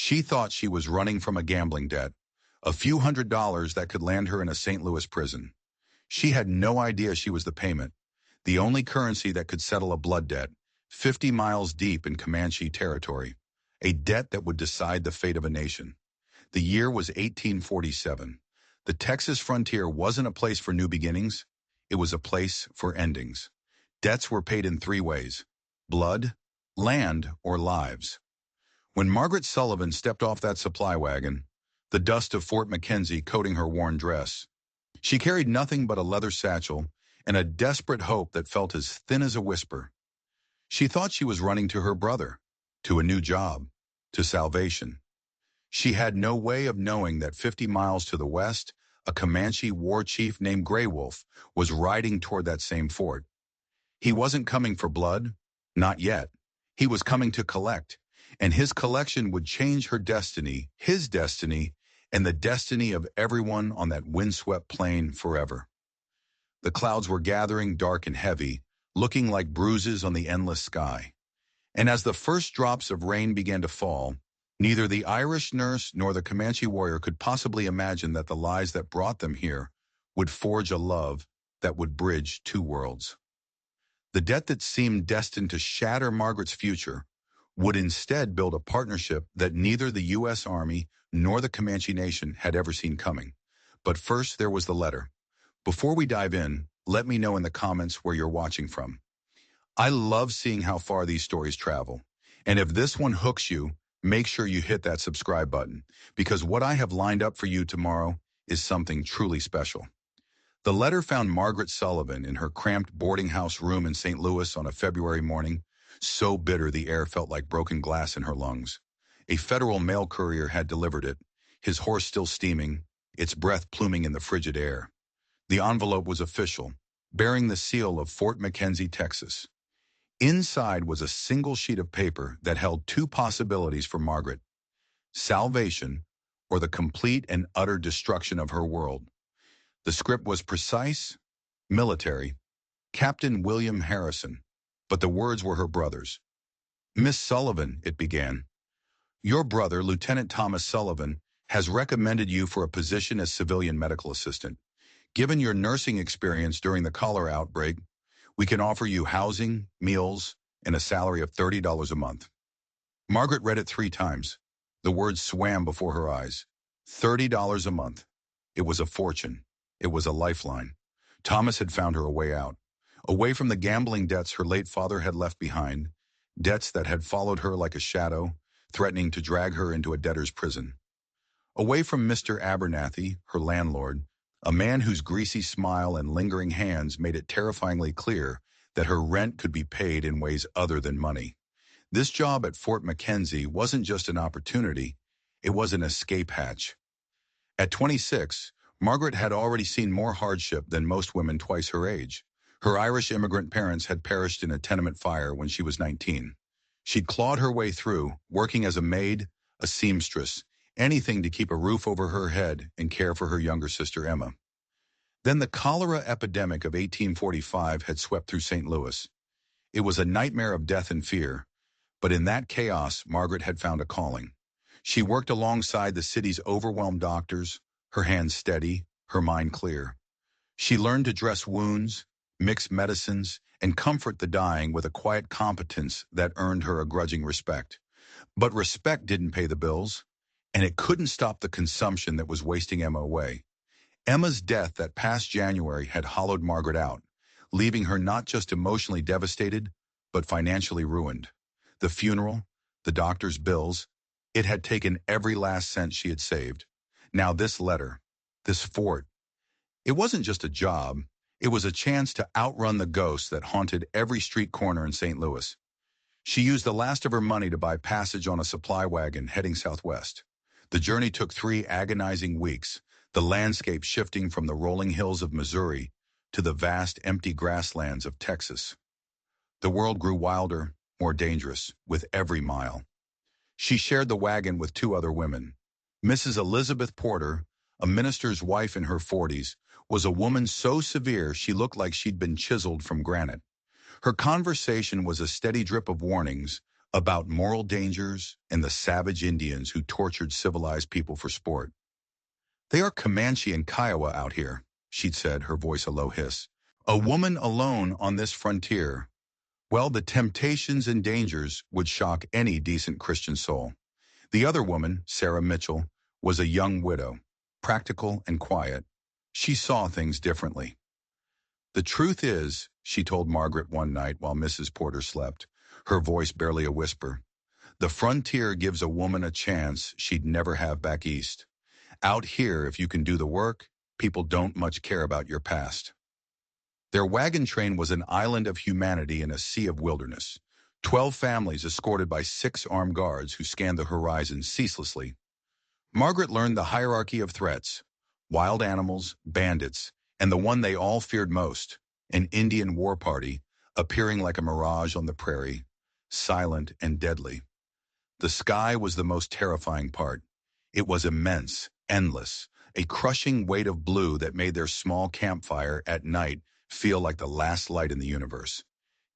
She thought she was running from a gambling debt, a few $100s that could land her in a St. Louis prison. She had no idea she was the payment, the only currency that could settle a blood debt, 50 miles deep in Comanche territory, a debt that would decide the fate of a nation. The year was 1847. The Texas frontier wasn't a place for new beginnings. It was a place for endings. Debts were paid in three ways: blood, land, or lives. When Margaret Sullivan stepped off that supply wagon, the dust of Fort McKenzie coating her worn dress, she carried nothing but a leather satchel and a desperate hope that felt as thin as a whisper. She thought she was running to her brother, to a new job, to salvation. She had no way of knowing that 50 miles to the west, a Comanche war chief named Grey Wolf was riding toward that same fort. He wasn't coming for blood, not yet. He was coming to collect, and his collection would change her destiny, his destiny, and the destiny of everyone on that windswept plain forever. The clouds were gathering dark and heavy, looking like bruises on the endless sky. And as the first drops of rain began to fall, neither the Irish nurse nor the Comanche warrior could possibly imagine that the lies that brought them here would forge a love that would bridge two worlds. The debt that seemed destined to shatter Margaret's future would instead build a partnership that neither the U.S. Army nor the Comanche Nation had ever seen coming. But first, there was the letter. Before we dive in, let me know in the comments where you're watching from. I love seeing how far these stories travel. And if this one hooks you, make sure you hit that subscribe button, because what I have lined up for you tomorrow is something truly special. The letter found Margaret Sullivan in her cramped boarding house room in St. Louis on a February morning, so bitter the air felt like broken glass in her lungs. A federal mail courier had delivered it, his horse still steaming, its breath pluming in the frigid air. The envelope was official, bearing the seal of Fort McKenzie, Texas. Inside was a single sheet of paper that held two possibilities for Margaret: salvation or the complete and utter destruction of her world. The script was precise, military, Captain William Harrison, but the words were her brother's. "Miss Sullivan," it began, "your brother, Lieutenant Thomas Sullivan, has recommended you for a position as civilian medical assistant. Given your nursing experience during the cholera outbreak, we can offer you housing, meals, and a salary of $30 a month." Margaret read it 3 times. The words swam before her eyes. $30 a month. It was a fortune. It was a lifeline. Thomas had found her a way out. Away from the gambling debts her late father had left behind, debts that had followed her like a shadow, threatening to drag her into a debtor's prison. Away from Mr. Abernathy, her landlord, a man whose greasy smile and lingering hands made it terrifyingly clear that her rent could be paid in ways other than money. This job at Fort McKenzie wasn't just an opportunity, it was an escape hatch. At 26, Margaret had already seen more hardship than most women twice her age. Her Irish immigrant parents had perished in a tenement fire when she was 19. She'd clawed her way through, working as a maid, a seamstress, anything to keep a roof over her head and care for her younger sister Emma. Then the cholera epidemic of 1845 had swept through St. Louis. It was a nightmare of death and fear, but in that chaos, Margaret had found a calling. She worked alongside the city's overwhelmed doctors, her hands steady, her mind clear. She learned to dress wounds, mix medicines, and comfort the dying with a quiet competence that earned her a grudging respect. But respect didn't pay the bills, and it couldn't stop the consumption that was wasting Emma away. Emma's death that past January had hollowed Margaret out, leaving her not just emotionally devastated, but financially ruined. The funeral, the doctor's bills, it had taken every last cent she had saved. Now this letter, this fort, it wasn't just a job, it was a chance to outrun the ghosts that haunted every street corner in St. Louis. She used the last of her money to buy passage on a supply wagon heading southwest. The journey took 3 agonizing weeks, the landscape shifting from the rolling hills of Missouri to the vast empty grasslands of Texas. The world grew wilder, more dangerous, with every mile. She shared the wagon with 2 other women. Mrs. Elizabeth Porter, a minister's wife in her 40s, was a woman so severe she looked like she'd been chiseled from granite. Her conversation was a steady drip of warnings, about moral dangers and the savage Indians who tortured civilized people for sport. They are Comanche and Kiowa out here, she'd said, her voice a low hiss. A woman alone on this frontier. Well, the temptations and dangers would shock any decent Christian soul. The other woman, Sarah Mitchell, was a young widow, practical and quiet. She saw things differently. The truth is, she told Margaret one night while Mrs. Porter slept, her voice barely a whisper, the frontier gives a woman a chance she'd never have back east. Out here, if you can do the work, people don't much care about your past. Their wagon train was an island of humanity in a sea of wilderness. 12 families escorted by 6 armed guards who scanned the horizon ceaselessly. Margaret learned the hierarchy of threats: wild animals, bandits, and the one they all feared most, an Indian war party, appearing like a mirage on the prairie, silent and deadly. The sky was the most terrifying part. It was immense, endless, a crushing weight of blue that made their small campfire at night feel like the last light in the universe.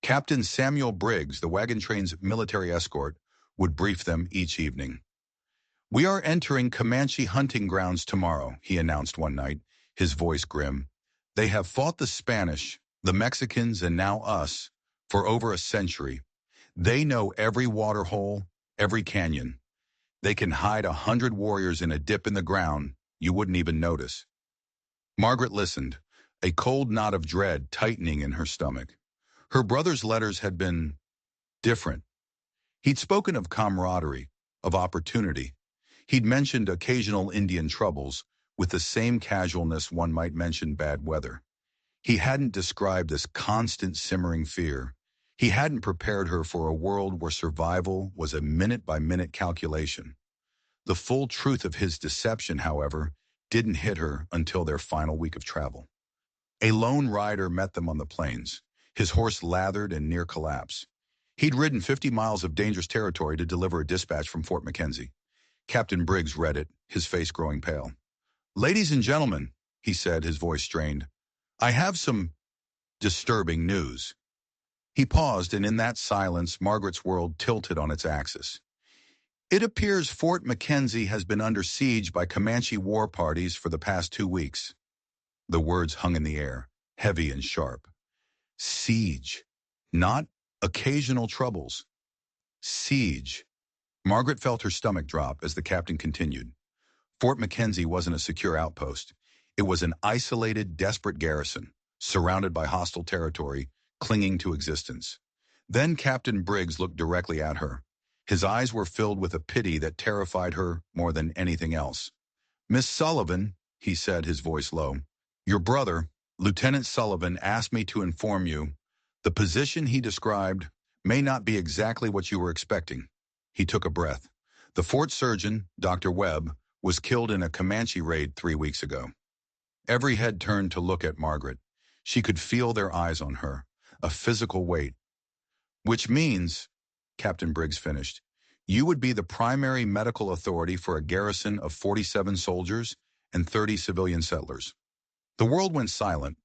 Captain Samuel Briggs, the wagon train's military escort, would brief them each evening. We are entering Comanche hunting grounds tomorrow, he announced one night, his voice grim. They have fought the Spanish, the Mexicans, and now us, for over a century. They know every water hole, every canyon. They can hide 100 warriors in a dip in the ground you wouldn't even notice. Margaret listened, a cold knot of dread tightening in her stomach. Her brother's letters had been different. He'd spoken of camaraderie, of opportunity. He'd mentioned occasional Indian troubles with the same casualness one might mention bad weather. He hadn't described this constant simmering fear. He hadn't prepared her for a world where survival was a minute-by-minute calculation. The full truth of his deception, however, didn't hit her until their final week of travel. A lone rider met them on the plains, his horse lathered and near collapse. He'd ridden 50 miles of dangerous territory to deliver a dispatch from Fort Mackenzie. Captain Briggs read it, his face growing pale. "Ladies and gentlemen," he said, his voice strained, "I have some disturbing news." He paused, and in that silence, Margaret's world tilted on its axis. It appears Fort Mackenzie has been under siege by Comanche war parties for the past 2 weeks. The words hung in the air, heavy and sharp. Siege. Not occasional troubles. Siege. Margaret felt her stomach drop as the captain continued. Fort Mackenzie wasn't a secure outpost. It was an isolated, desperate garrison, surrounded by hostile territory, clinging to existence. Then Captain Briggs looked directly at her. His eyes were filled with a pity that terrified her more than anything else. "Miss Sullivan," he said, his voice low, "your brother, Lieutenant Sullivan, asked me to inform you the position he described may not be exactly what you were expecting." He took a breath. "The fort surgeon, Dr. Webb, was killed in a Comanche raid 3 weeks ago." Every head turned to look at Margaret. She could feel their eyes on her, a physical weight. "Which means," Captain Briggs finished, "you would be the primary medical authority for a garrison of 47 soldiers and 30 civilian settlers." The world went silent.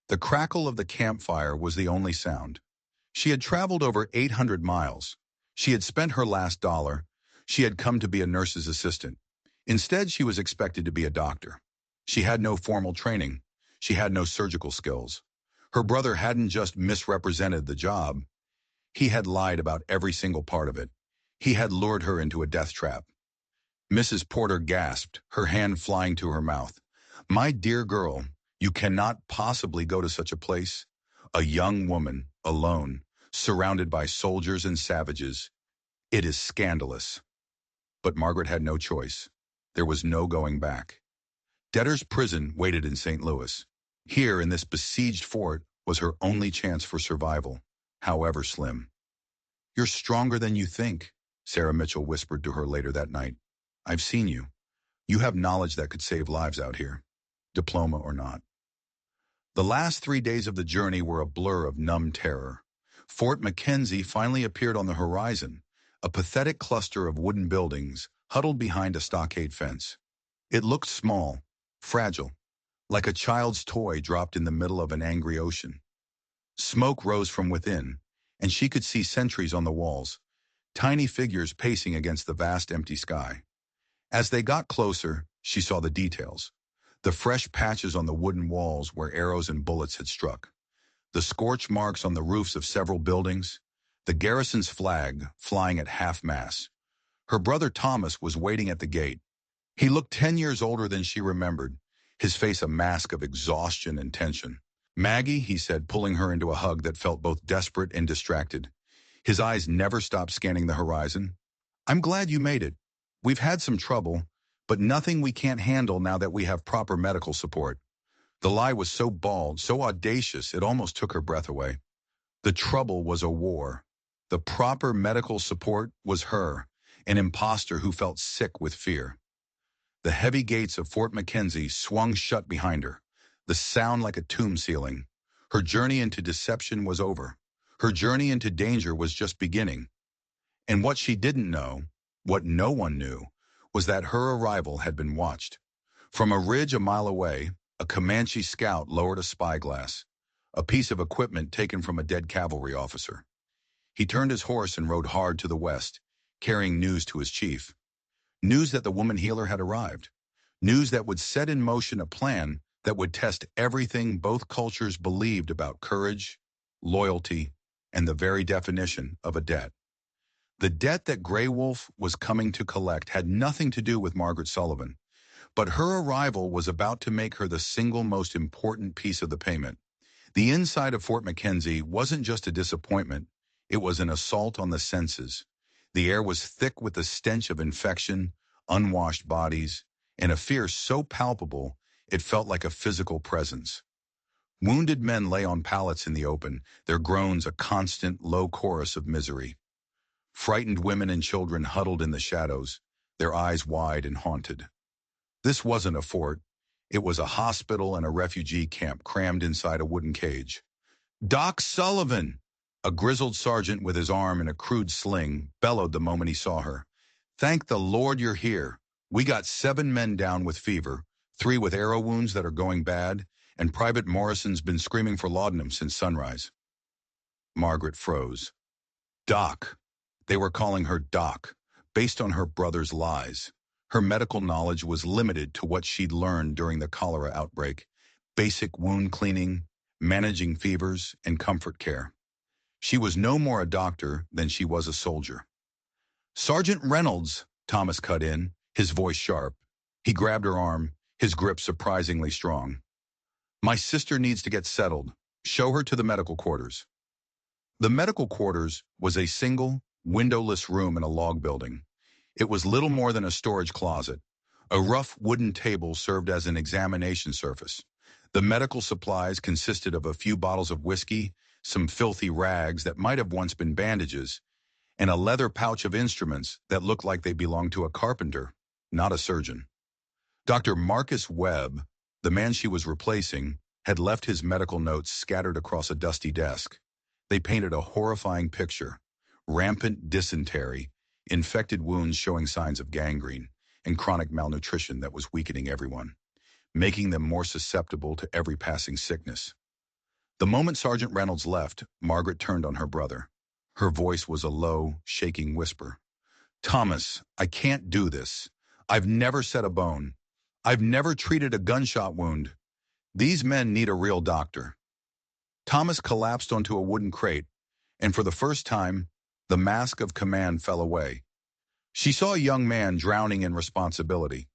The crackle of the campfire was the only sound. She had traveled over 800 miles. She had spent her last dollar. She had come to be a nurse's assistant. Instead, she was expected to be a doctor. She had no formal training. She had no surgical skills. Her brother hadn't just misrepresented the job. He had lied about every single part of it. He had lured her into a death trap. Mrs. Porter gasped, her hand flying to her mouth. "My dear girl, you cannot possibly go to such a place. A young woman, alone, surrounded by soldiers and savages. It is scandalous." But Margaret had no choice. There was no going back. Debtor's prison waited in St. Louis. Here, in this besieged fort, was her only chance for survival, however slim. "You're stronger than you think," Sarah Mitchell whispered to her later that night. "I've seen you. You have knowledge that could save lives out here, diploma or not." The last 3 days of the journey were a blur of numb terror. Fort Mackenzie finally appeared on the horizon, a pathetic cluster of wooden buildings huddled behind a stockade fence. It looked small, fragile, like a child's toy dropped in the middle of an angry ocean. Smoke rose from within, and she could see sentries on the walls. tiny figures pacing against the vast empty sky. As they got closer, she saw the details. The fresh patches on the wooden walls where arrows and bullets had struck. The scorch marks on the roofs of several buildings. The garrison's flag flying at half-mast. Her brother Thomas was waiting at the gate. He looked 10 years older than she remembered, his face a mask of exhaustion and tension. "Maggie," he said, pulling her into a hug that felt both desperate and distracted. His eyes never stopped scanning the horizon. "I'm glad you made it. We've had some trouble, but nothing we can't handle now that we have proper medical support." The lie was so bald, so audacious, it almost took her breath away. The trouble was a war. The proper medical support was her, an imposter who felt sick with fear. The heavy gates of Fort Mackenzie swung shut behind her, the sound like a tomb ceiling. Her journey into deception was over. Her journey into danger was just beginning. And what she didn't know, what no one knew, was that her arrival had been watched. From a ridge a mile away, a Comanche scout lowered a spyglass, a piece of equipment taken from a dead cavalry officer. He turned his horse and rode hard to the west, carrying news to his chief. News that the woman healer had arrived. News that would set in motion a plan that would test everything both cultures believed about courage, loyalty, and the very definition of a debt. The debt that Grey Wolf was coming to collect had nothing to do with Margaret Sullivan, but her arrival was about to make her the single most important piece of the payment. The inside of Fort Mackenzie wasn't just a disappointment, it was an assault on the senses. The air was thick with the stench of infection, unwashed bodies, and a fear so palpable it felt like a physical presence. Wounded men lay on pallets in the open, their groans a constant, low chorus of misery. Frightened women and children huddled in the shadows, their eyes wide and haunted. This wasn't a fort. It was a hospital and a refugee camp crammed inside a wooden cage. "Doc Sullivan!" A grizzled sergeant with his arm in a crude sling bellowed the moment he saw her. "Thank the Lord you're here. We got 7 men down with fever, 3 with arrow wounds that are going bad, and Private Morrison's been screaming for laudanum since sunrise." Margaret froze. Doc. They were calling her Doc, based on her brother's lies. Her medical knowledge was limited to what she'd learned during the cholera outbreak: basic wound cleaning, managing fevers, and comfort care. She was no more a doctor than she was a soldier. "Sergeant Reynolds," Thomas cut in, his voice sharp. He grabbed her arm, his grip surprisingly strong. "My sister needs to get settled. Show her to the medical quarters." The medical quarters was a single, windowless room in a log building. It was little more than a storage closet. A rough wooden table served as an examination surface. The medical supplies consisted of a few bottles of whiskey, some filthy rags that might have once been bandages, and a leather pouch of instruments that looked like they belonged to a carpenter, not a surgeon. Dr. Marcus Webb, the man she was replacing, had left his medical notes scattered across a dusty desk. They painted a horrifying picture: rampant dysentery, infected wounds showing signs of gangrene, and chronic malnutrition that was weakening everyone, making them more susceptible to every passing sickness. The moment Sergeant Reynolds left, Margaret turned on her brother. Her voice was a low, shaking whisper. "Thomas, I can't do this. I've never set a bone. I've never treated a gunshot wound. These men need a real doctor." Thomas collapsed onto a wooden crate, and for the first time, the mask of command fell away. She saw a young man drowning in responsibility.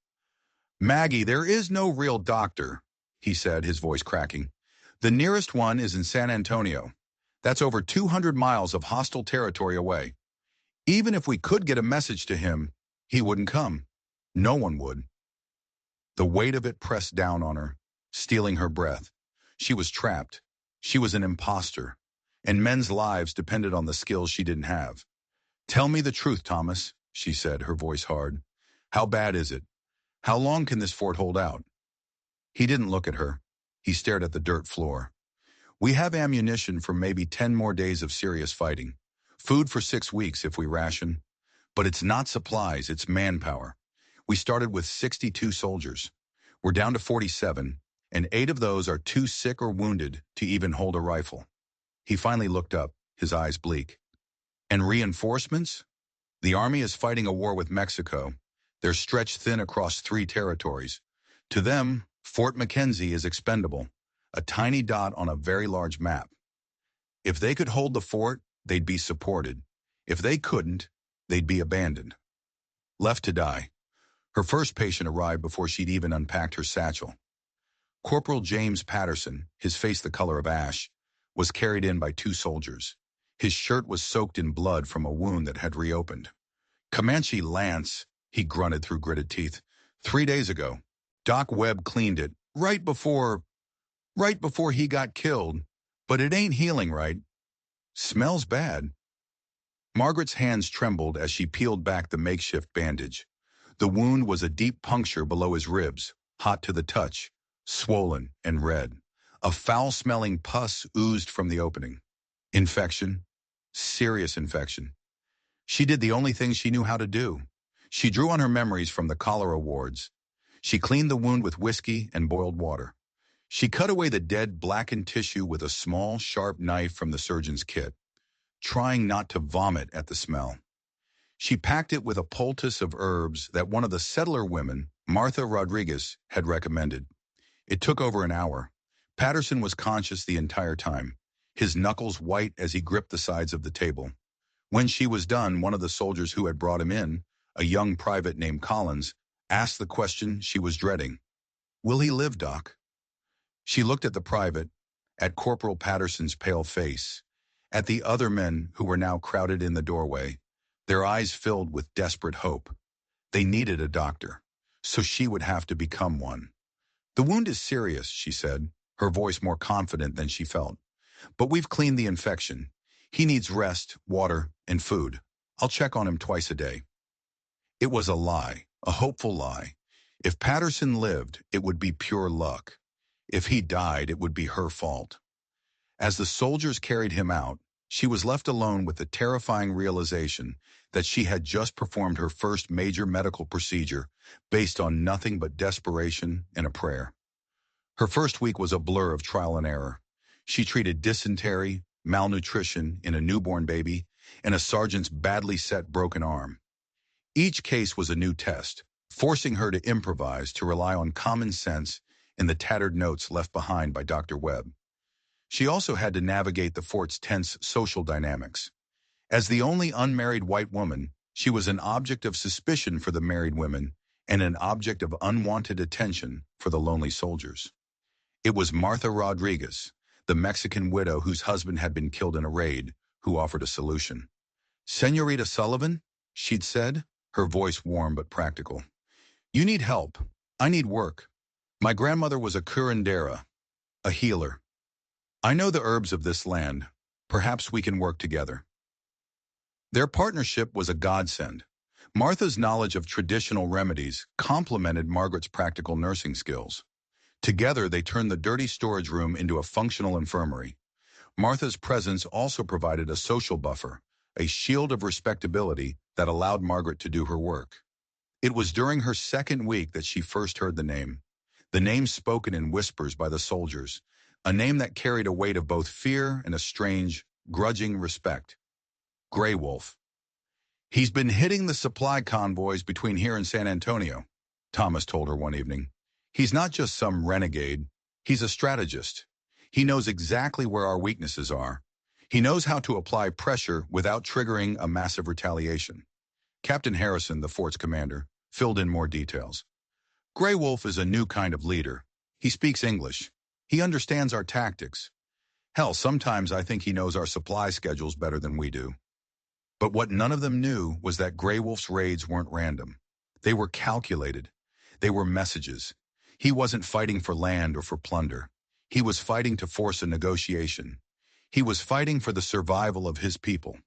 "Maggie, there is no real doctor," he said, his voice cracking. "The nearest one is in San Antonio. That's over 200 miles of hostile territory away. Even if we could get a message to him, he wouldn't come. No one would." The weight of it pressed down on her, stealing her breath. She was trapped. She was an imposter, and men's lives depended on the skills she didn't have. "Tell me the truth, Thomas," she said, her voice hard. "How bad is it? How long can this fort hold out?" He didn't look at her. He stared at the dirt floor. "We have ammunition for maybe 10 more days of serious fighting. Food for 6 weeks if we ration. But it's not supplies, it's manpower. We started with 62 soldiers. We're down to 47, and 8 of those are too sick or wounded to even hold a rifle." He finally looked up, his eyes bleak. "And reinforcements?" The army is fighting a war with Mexico. They're stretched thin across 3 territories. To them, Fort McKenzie is expendable, a tiny dot on a very large map. If they could hold the fort, they'd be supported. If they couldn't, they'd be abandoned. Left to die. Her first patient arrived before she'd even unpacked her satchel. Corporal James Patterson, his face the color of ash, was carried in by 2 soldiers. His shirt was soaked in blood from a wound that had reopened. Comanche Lance, he grunted through gritted teeth. 3 days ago. Doc Webb cleaned it, right before he got killed. But it ain't healing right. Smells bad. Margaret's hands trembled as she peeled back the makeshift bandage. The wound was a deep puncture below his ribs, hot to the touch, swollen and red. A foul-smelling pus oozed from the opening. Infection. Serious infection. She did the only thing she knew how to do. She drew on her memories from the cholera wards. She cleaned the wound with whiskey and boiled water. She cut away the dead, blackened tissue with a small, sharp knife from the surgeon's kit, trying not to vomit at the smell. She packed it with a poultice of herbs that one of the settler women, Martha Rodriguez, had recommended. It took over an hour. Patterson was conscious the entire time, his knuckles white as he gripped the sides of the table. When she was done, one of the soldiers who had brought him in, a young private named Collins, asked the question she was dreading. "Will he live, Doc?" She looked at the private, at Corporal Patterson's pale face, at the other men who were now crowded in the doorway, their eyes filled with desperate hope. They needed a doctor, so she would have to become one. "The wound is serious," she said, her voice more confident than she felt. "But we've cleaned the infection. He needs rest, water, and food. I'll check on him twice a day." It was a lie, a hopeful lie. If Patterson lived, it would be pure luck. If he died, it would be her fault. As the soldiers carried him out, she was left alone with the terrifying realization that she had just performed her first major medical procedure based on nothing but desperation and a prayer. Her first week was a blur of trial and error. She treated dysentery, malnutrition in a newborn baby, and a sergeant's badly set broken arm. Each case was a new test, forcing her to improvise, to rely on common sense and the tattered notes left behind by Dr. Webb. She also had to navigate the fort's tense social dynamics. As the only unmarried white woman, she was an object of suspicion for the married women and an object of unwanted attention for the lonely soldiers. It was Martha Rodriguez, the Mexican widow whose husband had been killed in a raid, who offered a solution. "Senorita Sullivan," she'd said, her voice warm but practical. "You need help. I need work. My grandmother was a curandera, a healer. I know the herbs of this land. Perhaps we can work together." Their partnership was a godsend. Martha's knowledge of traditional remedies complemented Margaret's practical nursing skills. Together, they turned the dirty storage room into a functional infirmary. Martha's presence also provided a social buffer, a shield of respectability that allowed Margaret to do her work. It was during her second week that she first heard the name spoken in whispers by the soldiers, a name that carried a weight of both fear and a strange, grudging respect. Gray Wolf. "He's been hitting the supply convoys between here and San Antonio," Thomas told her one evening. "He's not just some renegade. He's a strategist. He knows exactly where our weaknesses are. He knows how to apply pressure without triggering a massive retaliation." Captain Harrison, the fort's commander, filled in more details. "Gray Wolf is a new kind of leader. He speaks English. He understands our tactics. Hell, sometimes I think he knows our supply schedules better than we do." But what none of them knew was that Gray Wolf's raids weren't random. They were calculated. They were messages. He wasn't fighting for land or for plunder. He was fighting to force a negotiation. He was fighting for the survival of his people.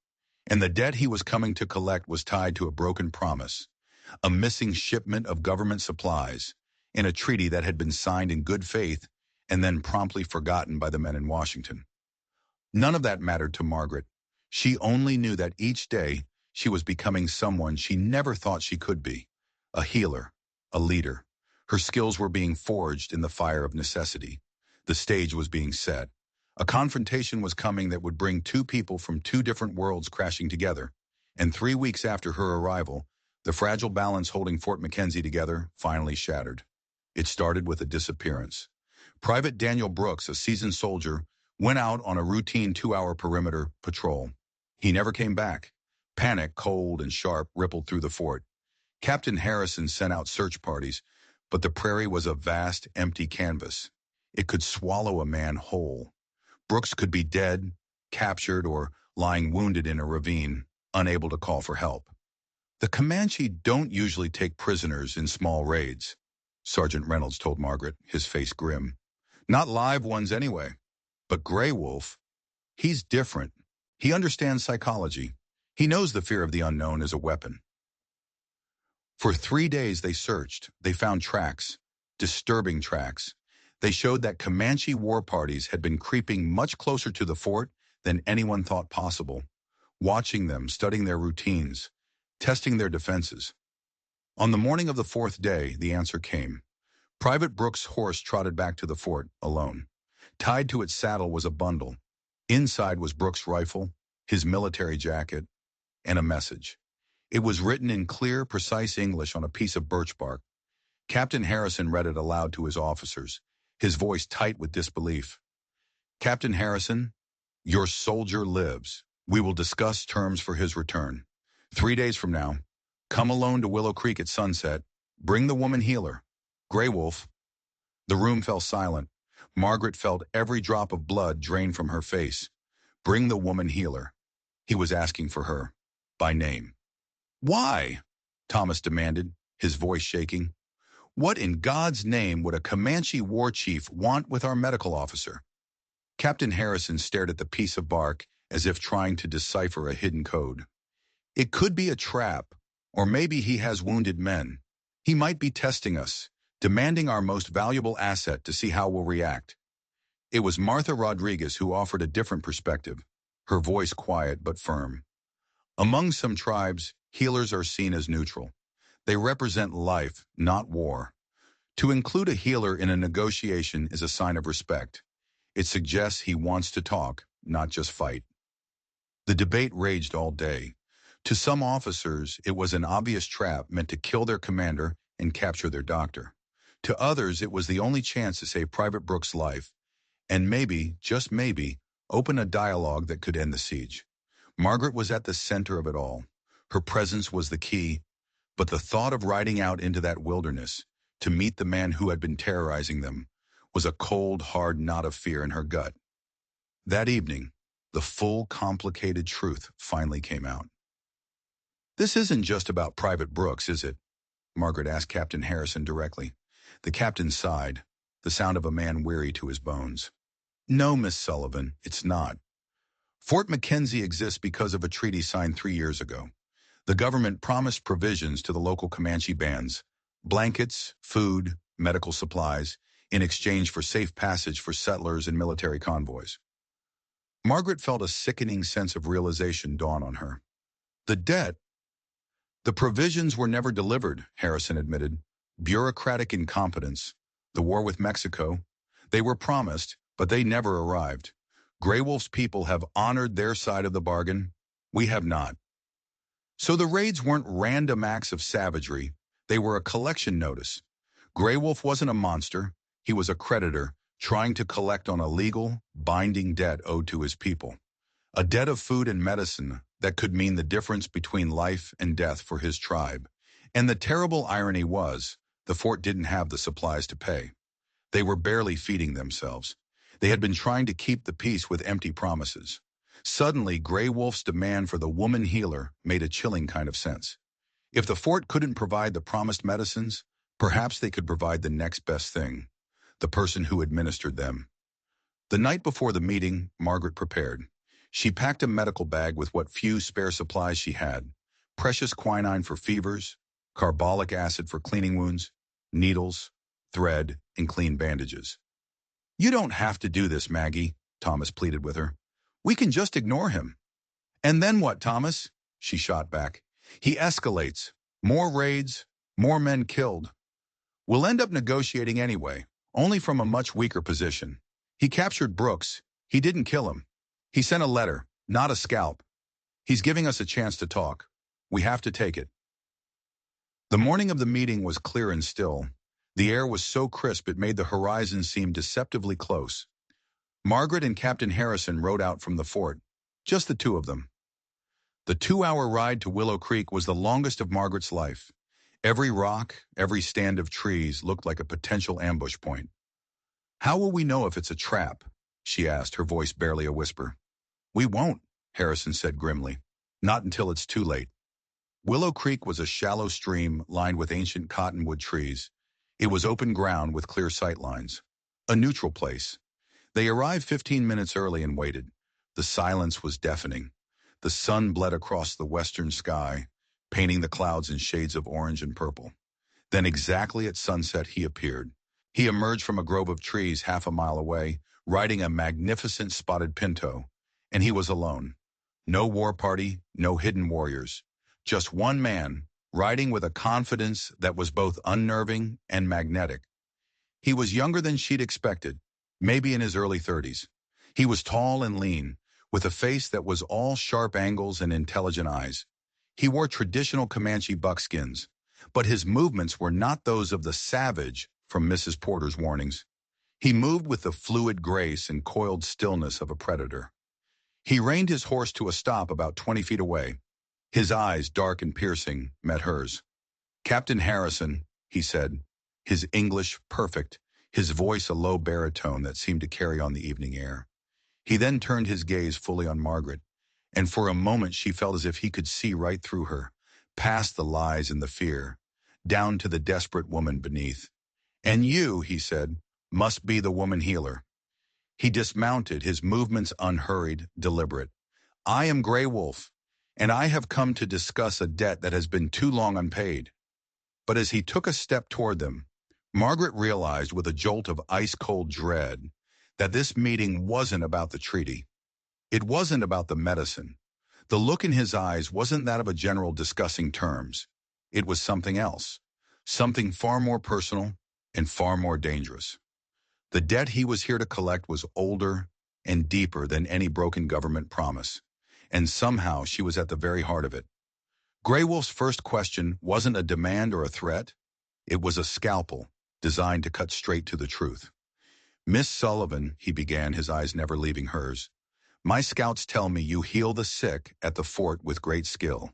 And the debt he was coming to collect was tied to a broken promise, a missing shipment of government supplies, in a treaty that had been signed in good faith and then promptly forgotten by the men in Washington. None of that mattered to Margaret. She only knew that each day she was becoming someone she never thought she could be, a healer, a leader. Her skills were being forged in the fire of necessity. The stage was being set. A confrontation was coming that would bring 2 people from 2 different worlds crashing together, And 3 weeks after her arrival, the fragile balance holding Fort McKenzie together finally shattered. It started with a disappearance. Private Daniel Brooks, a seasoned soldier, went out on a routine 2-hour perimeter patrol. He never came back. Panic, cold and sharp, rippled through the fort. Captain Harrison sent out search parties, but the prairie was a vast, empty canvas. It could swallow a man whole. Brooks could be dead, captured, or lying wounded in a ravine, unable to call for help. The Comanche don't usually take prisoners in small raids, Sergeant Reynolds told Margaret, his face grim. Not live ones anyway. But Gray Wolf, he's different. He understands psychology. He knows the fear of the unknown is a weapon. For 3 days they searched. They found tracks, disturbing tracks. They showed that Comanche war parties had been creeping much closer to the fort than anyone thought possible, watching them, studying their routines, testing their defenses. On the morning of the 4th day, the answer came. Private Brooks' horse trotted back to the fort, alone. Tied to its saddle was a bundle. Inside was Brooks' rifle, his military jacket, and a message. It was written in clear, precise English on a piece of birch bark. Captain Harrison read it aloud to his officers, his voice tight with disbelief. Captain Harrison, your soldier lives. We will discuss terms for his return. 3 days from now, come alone to Willow Creek at sunset. Bring the woman healer. Gray Wolf. The room fell silent. Margaret felt every drop of blood drain from her face. Bring the woman healer. He was asking for her, by name. Why? Thomas demanded, his voice shaking. What in God's name would a Comanche war chief want with our medical officer? Captain Harrison stared at the piece of bark as if trying to decipher a hidden code. It could be a trap, or maybe he has wounded men. He might be testing us, demanding our most valuable asset to see how we'll react. It was Martha Rodriguez who offered a different perspective, her voice quiet but firm. Among some tribes, healers are seen as neutral. They represent life, not war. To include a healer in a negotiation is a sign of respect. It suggests he wants to talk, not just fight. The debate raged all day. To some officers, it was an obvious trap meant to kill their commander and capture their doctor. To others, it was the only chance to save Private Brooks' life, and maybe, just maybe, open a dialogue that could end the siege. Margaret was at the center of it all. Her presence was the key, but the thought of riding out into that wilderness, to meet the man who had been terrorizing them, was a cold, hard knot of fear in her gut. That evening, the full, complicated truth finally came out. This isn't just about Private Brooks, is it? Margaret asked Captain Harrison directly. The captain sighed, the sound of a man weary to his bones. No, Miss Sullivan, it's not. Fort McKenzie exists because of a treaty signed 3 years ago. The government promised provisions to the local Comanche bands, blankets, food, medical supplies, in exchange for safe passage for settlers and military convoys. Margaret felt a sickening sense of realization dawn on her. The debt? The provisions were never delivered, Harrison admitted. Bureaucratic incompetence. The war with Mexico. They were promised, but they never arrived. Gray Wolf's people have honored their side of the bargain. We have not. So the raids weren't random acts of savagery. They were a collection notice. Gray Wolf wasn't a monster. He was a creditor, trying to collect on a legal, binding debt owed to his people. A debt of food and medicine that could mean the difference between life and death for his tribe. And the terrible irony was, the fort didn't have the supplies to pay. They were barely feeding themselves. They had been trying to keep the peace with empty promises. Suddenly, Gray Wolf's demand for the woman healer made a chilling kind of sense. If the fort couldn't provide the promised medicines, perhaps they could provide the next best thing, the person who administered them. The night before the meeting, Margaret prepared. She packed a medical bag with what few spare supplies she had: precious quinine for fevers, carbolic acid for cleaning wounds, needles, thread, and clean bandages. You don't have to do this, Maggie, Thomas pleaded with her. We can just ignore him. And then what, Thomas? She shot back. He escalates. More raids, more men killed. We'll end up negotiating anyway, only from a much weaker position. He captured Brooks. He didn't kill him. He sent a letter, not a scalp. He's giving us a chance to talk. We have to take it. The morning of the meeting was clear and still. The air was so crisp it made the horizon seem deceptively close. Margaret and Captain Harrison rode out from the fort, just the two of them. The 2-hour ride to Willow Creek was the longest of Margaret's life. Every rock, every stand of trees looked like a potential ambush point. "How will we know if it's a trap?" she asked, her voice barely a whisper. "We won't," Harrison said grimly. "Not until it's too late." Willow Creek was a shallow stream lined with ancient cottonwood trees. It was open ground with clear sight lines. A neutral place. They arrived 15 minutes early and waited. The silence was deafening. The sun bled across the western sky, painting the clouds in shades of orange and purple. Then exactly at sunset he appeared. He emerged from a grove of trees half a mile away, riding a magnificent spotted pinto. And he was alone. No war party, no hidden warriors. Just one man, riding with a confidence that was both unnerving and magnetic. He was younger than she'd expected, maybe in his early 30s. He was tall and lean, with a face that was all sharp angles and intelligent eyes. He wore traditional Comanche buckskins, but his movements were not those of the savage from Mrs. Porter's warnings. He moved with the fluid grace and coiled stillness of a predator. He reined his horse to a stop about 20 feet away. His eyes, dark and piercing, met hers. "Captain Harrison," he said, his English perfect, his voice a low baritone that seemed to carry on the evening air. He then turned his gaze fully on Margaret, and for a moment she felt as if he could see right through her, past the lies and the fear, down to the desperate woman beneath. "And you," he said, "must be the woman healer." He dismounted, his movements unhurried, deliberate. "I am Grey Wolf, and I have come to discuss a debt that has been too long unpaid." But as he took a step toward them, Margaret realized with a jolt of ice-cold dread that this meeting wasn't about the treaty. It wasn't about the medicine. The look in his eyes wasn't that of a general discussing terms. It was something else, something far more personal and far more dangerous. The debt he was here to collect was older and deeper than any broken government promise, and somehow she was at the very heart of it. Grey Wolf's first question wasn't a demand or a threat. It was a scalpel designed to cut straight to the truth. "Miss Sullivan," he began, his eyes never leaving hers, "my scouts tell me you heal the sick at the fort with great skill.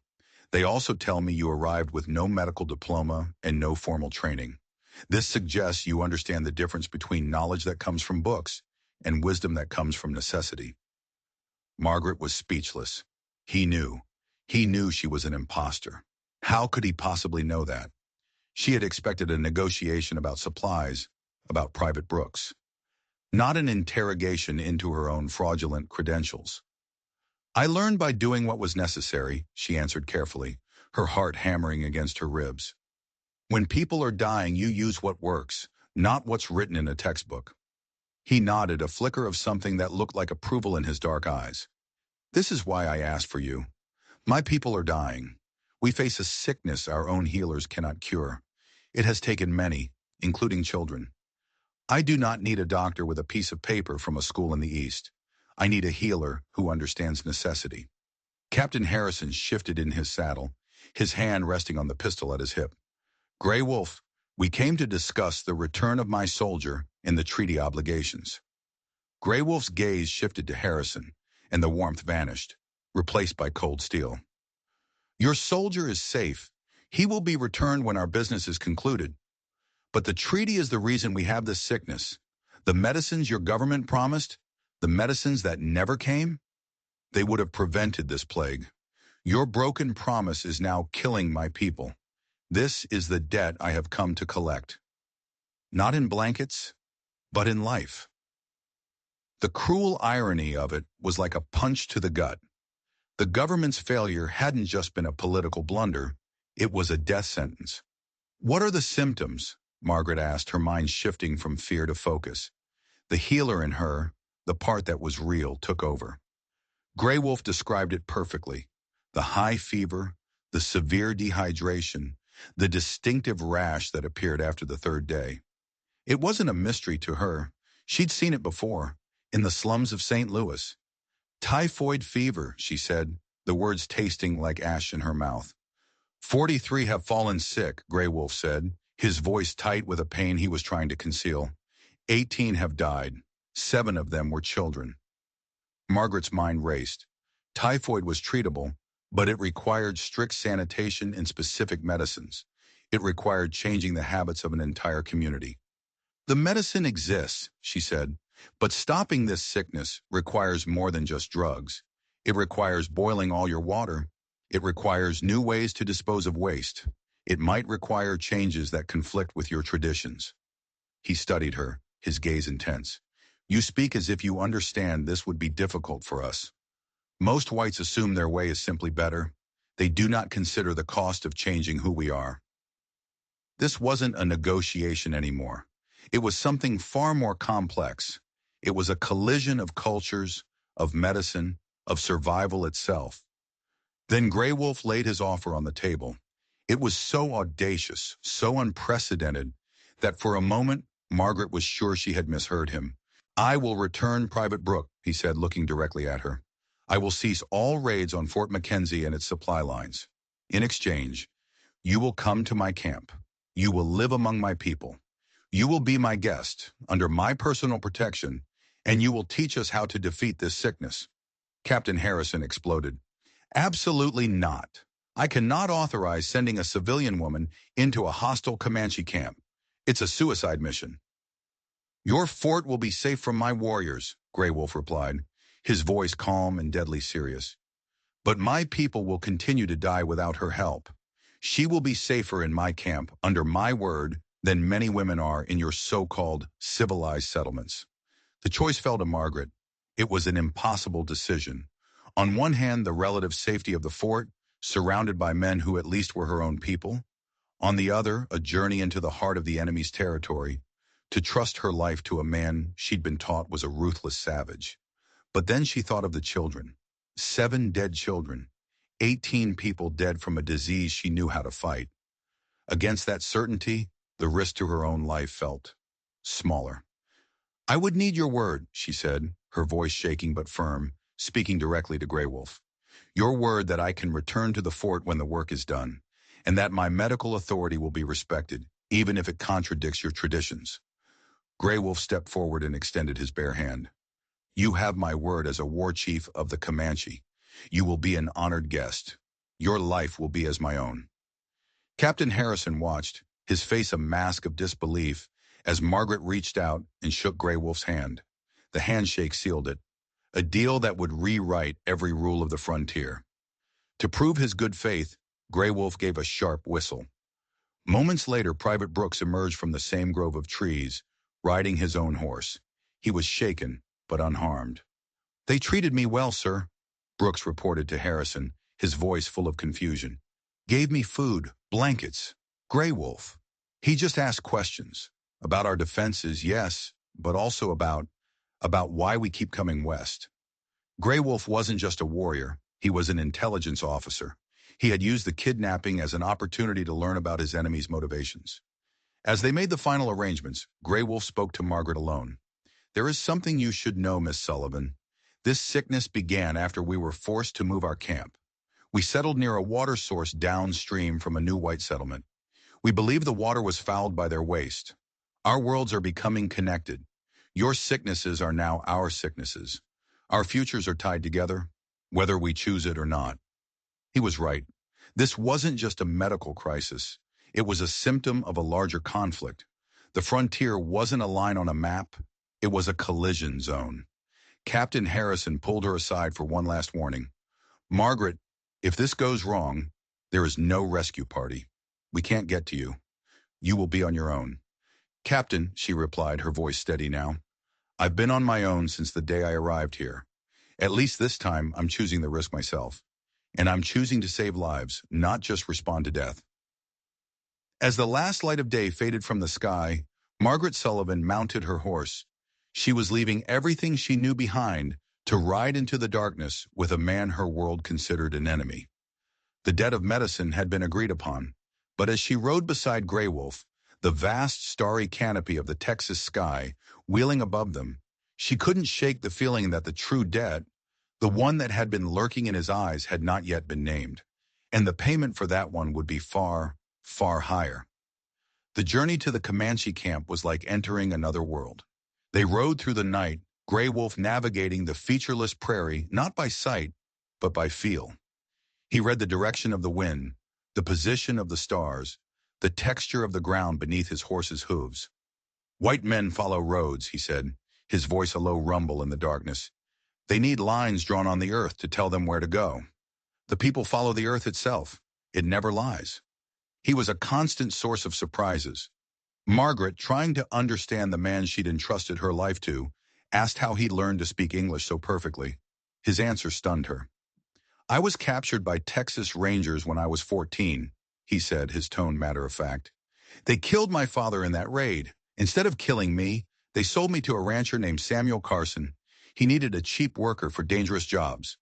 They also tell me you arrived with no medical diploma and no formal training. This suggests you understand the difference between knowledge that comes from books and wisdom that comes from necessity." Margaret was speechless. He knew. He knew she was an imposter. How could he possibly know that? She had expected a negotiation about supplies, about Private Brooks, not an interrogation into her own fraudulent credentials. "I learned by doing what was necessary," she answered carefully, her heart hammering against her ribs. "When people are dying, you use what works, not what's written in a textbook." He nodded, a flicker of something that looked like approval in his dark eyes. "This is why I asked for you. My people are dying. We face a sickness our own healers cannot cure. It has taken many, including children. I do not need a doctor with a piece of paper from a school in the East. I need a healer who understands necessity." Captain Harrison shifted in his saddle, his hand resting on the pistol at his hip. "Grey Wolf, we came to discuss the return of my soldier and the treaty obligations." Grey Wolf's gaze shifted to Harrison, and the warmth vanished, replaced by cold steel. "Your soldier is safe. He will be returned when our business is concluded. But the treaty is the reason we have this sickness. The medicines your government promised, the medicines that never came, they would have prevented this plague. Your broken promise is now killing my people. This is the debt I have come to collect. Not in blankets, but in life." The cruel irony of it was like a punch to the gut. The government's failure hadn't just been a political blunder, it was a death sentence. "What are the symptoms?" Margaret asked, her mind shifting from fear to focus. The healer in her, the part that was real, took over. Grey Wolf described it perfectly. The high fever, the severe dehydration, the distinctive rash that appeared after the third day. It wasn't a mystery to her. She'd seen it before, in the slums of St. Louis. "Typhoid fever," she said, the words tasting like ash in her mouth. 43 have fallen sick, Grey Wolf said, his voice tight with a pain he was trying to conceal. 18 have died. 7 of them were children. Margaret's mind raced. Typhoid was treatable, but it required strict sanitation and specific medicines. It required changing the habits of an entire community. The medicine exists, she said, but stopping this sickness requires more than just drugs. It requires boiling all your water. It requires new ways to dispose of waste. It might require changes that conflict with your traditions. He studied her, his gaze intense. You speak as if you understand this would be difficult for us. Most whites assume their way is simply better. They do not consider the cost of changing who we are. This wasn't a negotiation anymore. It was something far more complex. It was a collision of cultures, of medicine, of survival itself. Then Grey Wolf laid his offer on the table. It was so audacious, so unprecedented, that for a moment, Margaret was sure she had misheard him. I will return Private Brooke, he said, looking directly at her. I will cease all raids on Fort Mackenzie and its supply lines. In exchange, you will come to my camp. You will live among my people. You will be my guest, under my personal protection, and you will teach us how to defeat this sickness. Captain Harrison exploded. Absolutely not. I cannot authorize sending a civilian woman into a hostile Comanche camp. It's a suicide mission. Your fort will be safe from my warriors, Grey Wolf replied, his voice calm and deadly serious. But my people will continue to die without her help. She will be safer in my camp, under my word, than many women are in your so-called civilized settlements. The choice fell to Margaret. It was an impossible decision. On one hand, the relative safety of the fort, surrounded by men who at least were her own people. On the other, a journey into the heart of the enemy's territory, to trust her life to a man she'd been taught was a ruthless savage. But then she thought of the children. 7 dead children. 18 people dead from a disease she knew how to fight. Against that certainty, the risk to her own life felt smaller. I would need your word, she said, her voice shaking but firm, speaking directly to Grey Wolf. Your word that I can return to the fort when the work is done, and that my medical authority will be respected, even if it contradicts your traditions. Grey Wolf stepped forward and extended his bare hand. You have my word as a war chief of the Comanche. You will be an honored guest. Your life will be as my own. Captain Harrison watched, his face a mask of disbelief, as Margaret reached out and shook Grey Wolf's hand. The handshake sealed it, a deal that would rewrite every rule of the frontier. To prove his good faith, Grey Wolf gave a sharp whistle. Moments later, Private Brooks emerged from the same grove of trees, riding his own horse. He was shaken, but unharmed. They treated me well, sir, Brooks reported to Harrison, his voice full of confusion. Gave me food, blankets. Grey Wolf. He just asked questions. About our defenses, yes, but also about why we keep coming west. Grey Wolf wasn't just a warrior, he was an intelligence officer. He had used the kidnapping as an opportunity to learn about his enemy's motivations. As they made the final arrangements, Grey Wolf spoke to Margaret alone. There is something you should know, Miss Sullivan. This sickness began after we were forced to move our camp. We settled near a water source downstream from a new white settlement. We believe the water was fouled by their waste. Our worlds are becoming connected. Your sicknesses are now our sicknesses. Our futures are tied together, whether we choose it or not. He was right. This wasn't just a medical crisis. It was a symptom of a larger conflict. The frontier wasn't a line on a map. It was a collision zone. Captain Harrison pulled her aside for one last warning. Margaret, if this goes wrong, there is no rescue party. We can't get to you. You will be on your own. Captain, she replied, her voice steady now. I've been on my own since the day I arrived here. At least this time, I'm choosing the risk myself. And I'm choosing to save lives, not just respond to death. As the last light of day faded from the sky, Margaret Sullivan mounted her horse. She was leaving everything she knew behind to ride into the darkness with a man her world considered an enemy. The debt of medicine had been agreed upon, but as she rode beside Grey Wolf, the vast starry canopy of the Texas sky wheeling above them, she couldn't shake the feeling that the true debt, the one that had been lurking in his eyes, had not yet been named. And the payment for that one would be far, far higher. The journey to the Comanche camp was like entering another world. They rode through the night, Gray Wolf navigating the featureless prairie not by sight, but by feel. He read the direction of the wind, the position of the stars, the texture of the ground beneath his horse's hooves. White men follow roads, he said, his voice a low rumble in the darkness. They need lines drawn on the earth to tell them where to go. The people follow the earth itself. It never lies. He was a constant source of surprises. Margaret, trying to understand the man she'd entrusted her life to, asked how he learned to speak English so perfectly. His answer stunned her. I was captured by Texas Rangers when I was 14, he said, his tone matter-of-fact. They killed my father in that raid. Instead of killing me, they sold me to a rancher named Samuel Carson. He needed a cheap worker for dangerous jobs.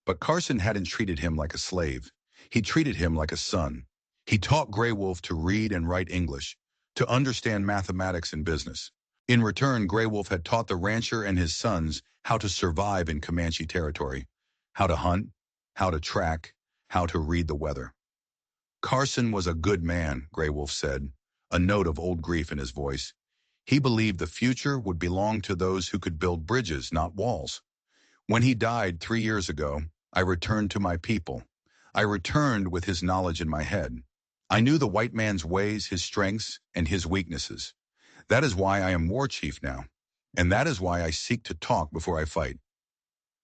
But Carson hadn't treated him like a slave. He treated him like a son. He taught Gray Wolf to read and write English, to understand mathematics and business. In return, Gray Wolf had taught the rancher and his sons how to survive in Comanche territory, how to hunt, how to track, how to read the weather. Carson was a good man, Gray Wolf said, a note of old grief in his voice. He believed the future would belong to those who could build bridges, not walls. When he died 3 years ago, I returned to my people. I returned with his knowledge in my head. I knew the white man's ways, his strengths, and his weaknesses. That is why I am war chief now, and that is why I seek to talk before I fight.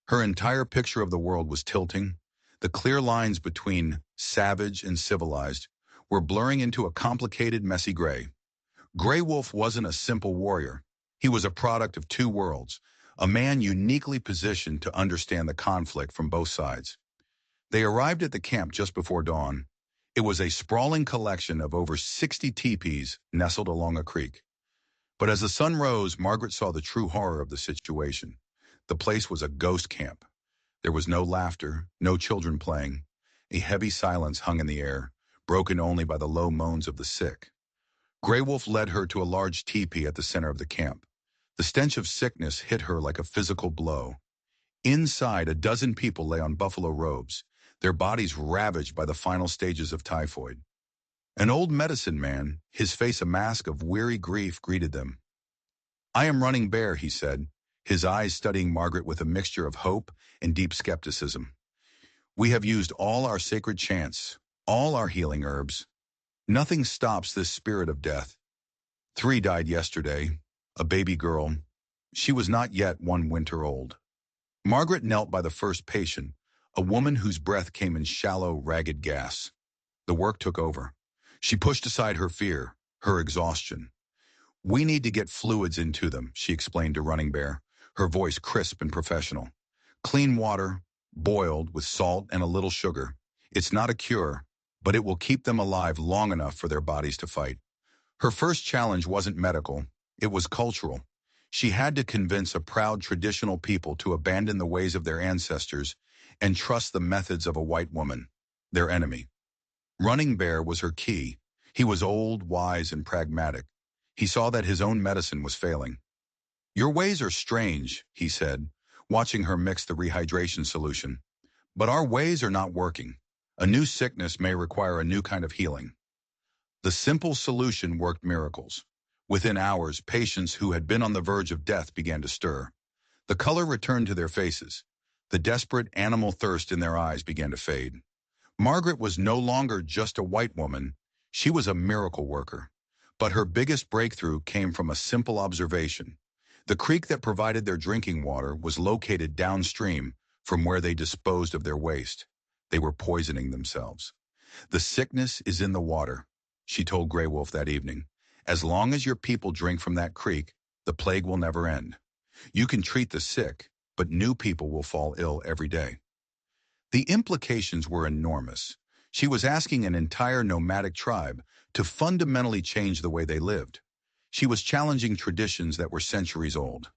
Her entire picture of the world was tilting. The clear lines between savage and civilized were blurring into a complicated, messy gray. Gray Wolf wasn't a simple warrior. He was a product of two worlds, a man uniquely positioned to understand the conflict from both sides. They arrived at the camp just before dawn. It was a sprawling collection of over 60 teepees nestled along a creek. But as the sun rose, Margaret saw the true horror of the situation. The place was a ghost camp. There was no laughter, no children playing. A heavy silence hung in the air, broken only by the low moans of the sick. Gray Wolf led her to a large teepee at the center of the camp. The stench of sickness hit her like a physical blow. Inside, a dozen people lay on buffalo robes, their bodies ravaged by the final stages of typhoid. An old medicine man, his face a mask of weary grief, greeted them. I am Running Bear, he said, his eyes studying Margaret with a mixture of hope and deep skepticism. We have used all our sacred chants, all our healing herbs. Nothing stops this spirit of death. 3 died yesterday, a baby girl. She was not yet 1 winter old. Margaret knelt by the first patient, a woman whose breath came in shallow, ragged gasps. The work took over. She pushed aside her fear, her exhaustion. We need to get fluids into them, she explained to Running Bear, her voice crisp and professional. Clean water, boiled with salt and a little sugar. It's not a cure, but it will keep them alive long enough for their bodies to fight. Her first challenge wasn't medical, it was cultural. She had to convince a proud traditional people to abandon the ways of their ancestors and trust the methods of a white woman, their enemy. Running Bear was her key. He was old, wise, and pragmatic. He saw that his own medicine was failing. Your ways are strange, he said, watching her mix the rehydration solution. But our ways are not working. A new sickness may require a new kind of healing. The simple solution worked miracles. Within hours, patients who had been on the verge of death began to stir. The color returned to their faces. The desperate animal thirst in their eyes began to fade. Margaret was no longer just a white woman. She was a miracle worker. But her biggest breakthrough came from a simple observation. The creek that provided their drinking water was located downstream from where they disposed of their waste. They were poisoning themselves. The sickness is in the water, she told Gray Wolf that evening. As long as your people drink from that creek, the plague will never end. You can treat the sick, but new people will fall ill every day. The implications were enormous. She was asking an entire nomadic tribe to fundamentally change the way they lived. She was challenging traditions that were centuries old.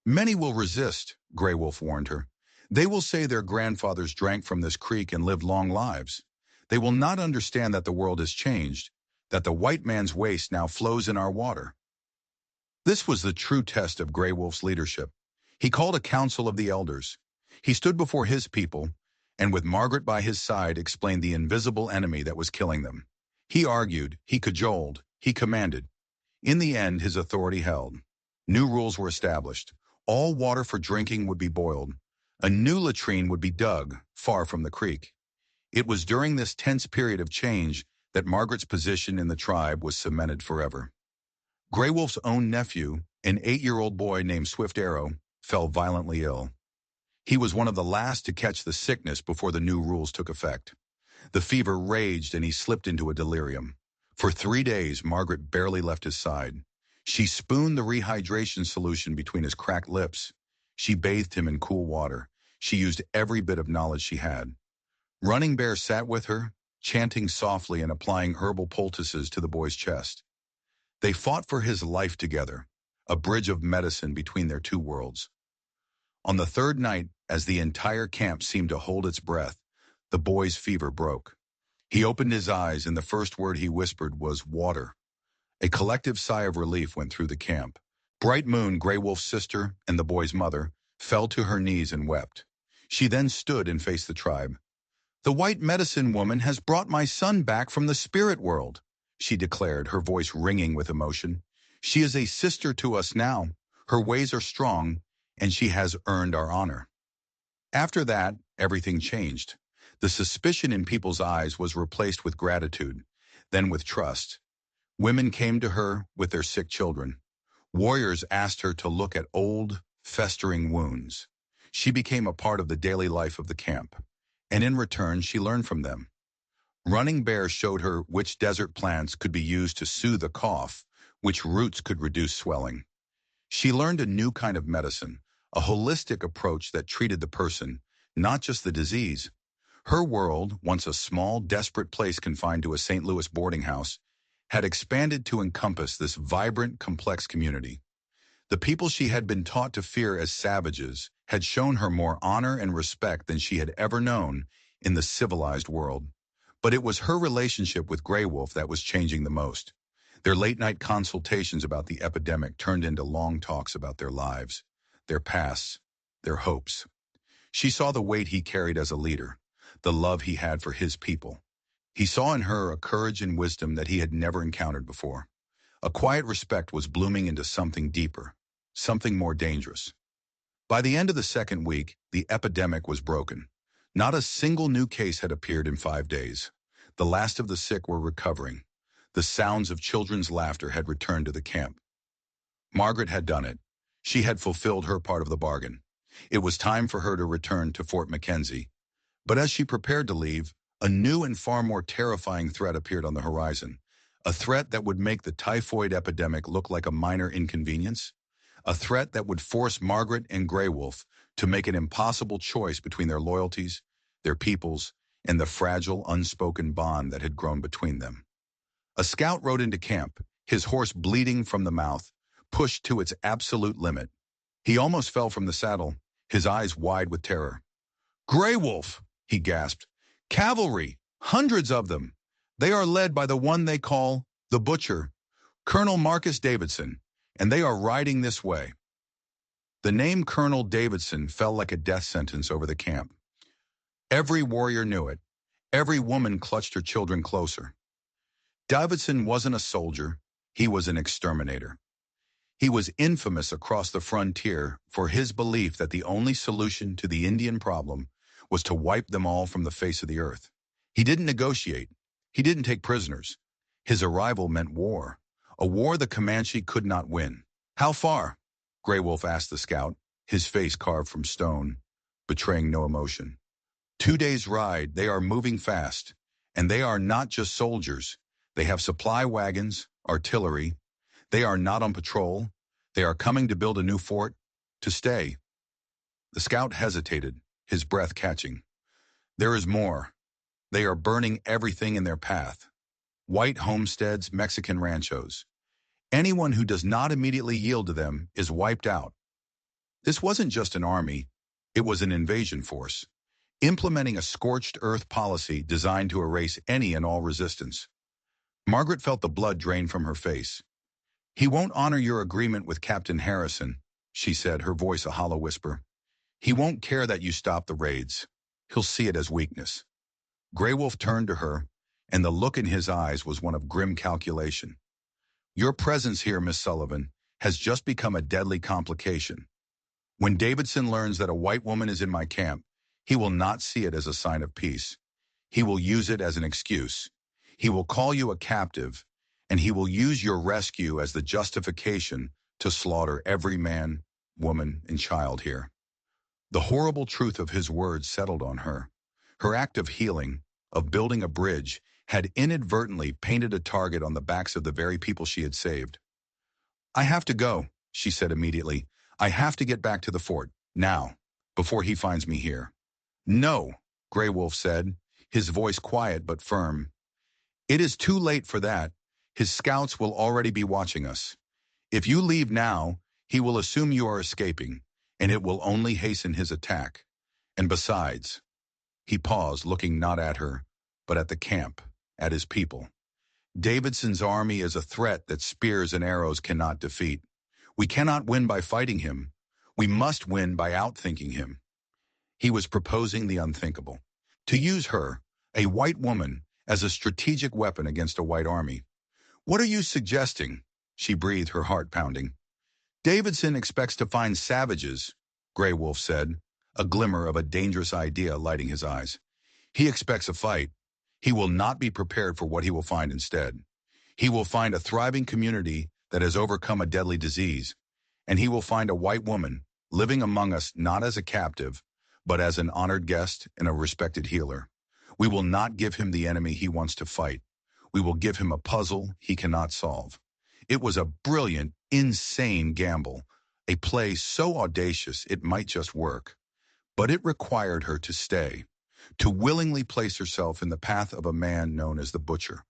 Many will resist, Gray Wolf warned her. They will say their grandfathers drank from this creek and lived long lives. They will not understand that the world has changed, that the white man's waste now flows in our water. This was the true test of Gray Wolf's leadership. He called a council of the elders. He stood before his people, and with Margaret by his side explained the invisible enemy that was killing them. He argued, he cajoled, he commanded. In the end, his authority held. New rules were established. All water for drinking would be boiled. A new latrine would be dug, far from the creek. It was during this tense period of change that Margaret's position in the tribe was cemented forever. Grey Wolf's own nephew, an 8-year-old boy named Swift Arrow, fell violently ill. He was one of the last to catch the sickness before the new rules took effect. The fever raged and he slipped into a delirium. For 3 days, Margaret barely left his side. She spooned the rehydration solution between his cracked lips. She bathed him in cool water. She used every bit of knowledge she had. Running Bear sat with her, chanting softly and applying herbal poultices to the boy's chest. They fought for his life together, a bridge of medicine between their two worlds. On the third night, as the entire camp seemed to hold its breath, the boy's fever broke. He opened his eyes and the first word he whispered was water. A collective sigh of relief went through the camp. Bright Moon, Grey Wolf's sister and the boy's mother, fell to her knees and wept. She then stood and faced the tribe. "The white medicine woman has brought my son back from the spirit world," she declared, her voice ringing with emotion. "She is a sister to us now. Her ways are strong, and she has earned our honor." After that, everything changed. The suspicion in people's eyes was replaced with gratitude, then with trust. Women came to her with their sick children. Warriors asked her to look at old, festering wounds. She became a part of the daily life of the camp, and in return she learned from them. Running Bear showed her which desert plants could be used to soothe a cough, which roots could reduce swelling. She learned a new kind of medicine, a holistic approach that treated the person, not just the disease. Her world, once a small, desperate place confined to a St. Louis boarding house, had expanded to encompass this vibrant, complex community. The people she had been taught to fear as savages had shown her more honor and respect than she had ever known in the civilized world. But it was her relationship with Grey Wolf that was changing the most. Their late-night consultations about the epidemic turned into long talks about their lives, their pasts, their hopes. She saw the weight he carried as a leader, the love he had for his people. He saw in her a courage and wisdom that he had never encountered before. A quiet respect was blooming into something deeper, something more dangerous. By the end of the second week, the epidemic was broken. Not a single new case had appeared in 5 days. The last of the sick were recovering. The sounds of children's laughter had returned to the camp. Margaret had done it. She had fulfilled her part of the bargain. It was time for her to return to Fort McKenzie. But as she prepared to leave, a new and far more terrifying threat appeared on the horizon. A threat that would make the typhoid epidemic look like a minor inconvenience. A threat that would force Margaret and Grey Wolf to make an impossible choice between their loyalties, their peoples, and the fragile, unspoken bond that had grown between them. A scout rode into camp, his horse bleeding from the mouth, pushed to its absolute limit. He almost fell from the saddle, his eyes wide with terror. "Grey Wolf!" he gasped. "Cavalry! Hundreds of them! They are led by the one they call the Butcher, Colonel Marcus Davidson, and they are riding this way." The name Colonel Davidson fell like a death sentence over the camp. Every warrior knew it. Every woman clutched her children closer. Davidson wasn't a soldier, he was an exterminator. He was infamous across the frontier for his belief that the only solution to the Indian problem was to wipe them all from the face of the earth. He didn't negotiate. He didn't take prisoners. His arrival meant war, a war the Comanche could not win. "How far?" Grey Wolf asked the scout, his face carved from stone, betraying no emotion. 2 days' ride, they are moving fast, and they are not just soldiers. They have supply wagons, artillery. They are not on patrol. They are coming to build a new fort, to stay. The scout hesitated, his breath catching. There is more. They are burning everything in their path. White homesteads, Mexican ranchos. Anyone who does not immediately yield to them is wiped out. This wasn't just an army, it was an invasion force, implementing a scorched earth policy designed to erase any and all resistance. Margaret felt the blood drain from her face. "He won't honor your agreement with Captain Harrison," she said, her voice a hollow whisper. "He won't care that you stop the raids." he'll see it as weakness. Grey Wolf turned to her, and the look in his eyes was one of grim calculation. Your presence here, Miss Sullivan, has just become a deadly complication. When Davidson learns that a white woman is in my camp, he will not see it as a sign of peace. He will use it as an excuse. He will call you a captive, and he will use your rescue as the justification to slaughter every man, woman, and child here. The horrible truth of his words settled on her. Her act of healing, of building a bridge, had inadvertently painted a target on the backs of the very people she had saved. I have to go, she said immediately. I have to get back to the fort, now, before he finds me here. No, Grey Wolf said, his voice quiet but firm. It is too late for that. His scouts will already be watching us. If you leave now, he will assume you are escaping, and it will only hasten his attack. And besides, he paused, looking not at her, but at the camp, at his people. Davidson's army is a threat that spears and arrows cannot defeat. We cannot win by fighting him. We must win by outthinking him. He was proposing the unthinkable. To use her, a white woman, as a strategic weapon against a white army. What are you suggesting? She breathed, her heart pounding. Davidson expects to find savages, Grey Wolf said, a glimmer of a dangerous idea lighting his eyes. He expects a fight. He will not be prepared for what he will find instead. He will find a thriving community that has overcome a deadly disease, and he will find a white woman living among us not as a captive, but as an honored guest and a respected healer. We will not give him the enemy he wants to fight. We will give him a puzzle he cannot solve. It was a brilliant, insane gamble, a play so audacious it might just work. But it required her to stay, to willingly place herself in the path of a man known as the Butcher.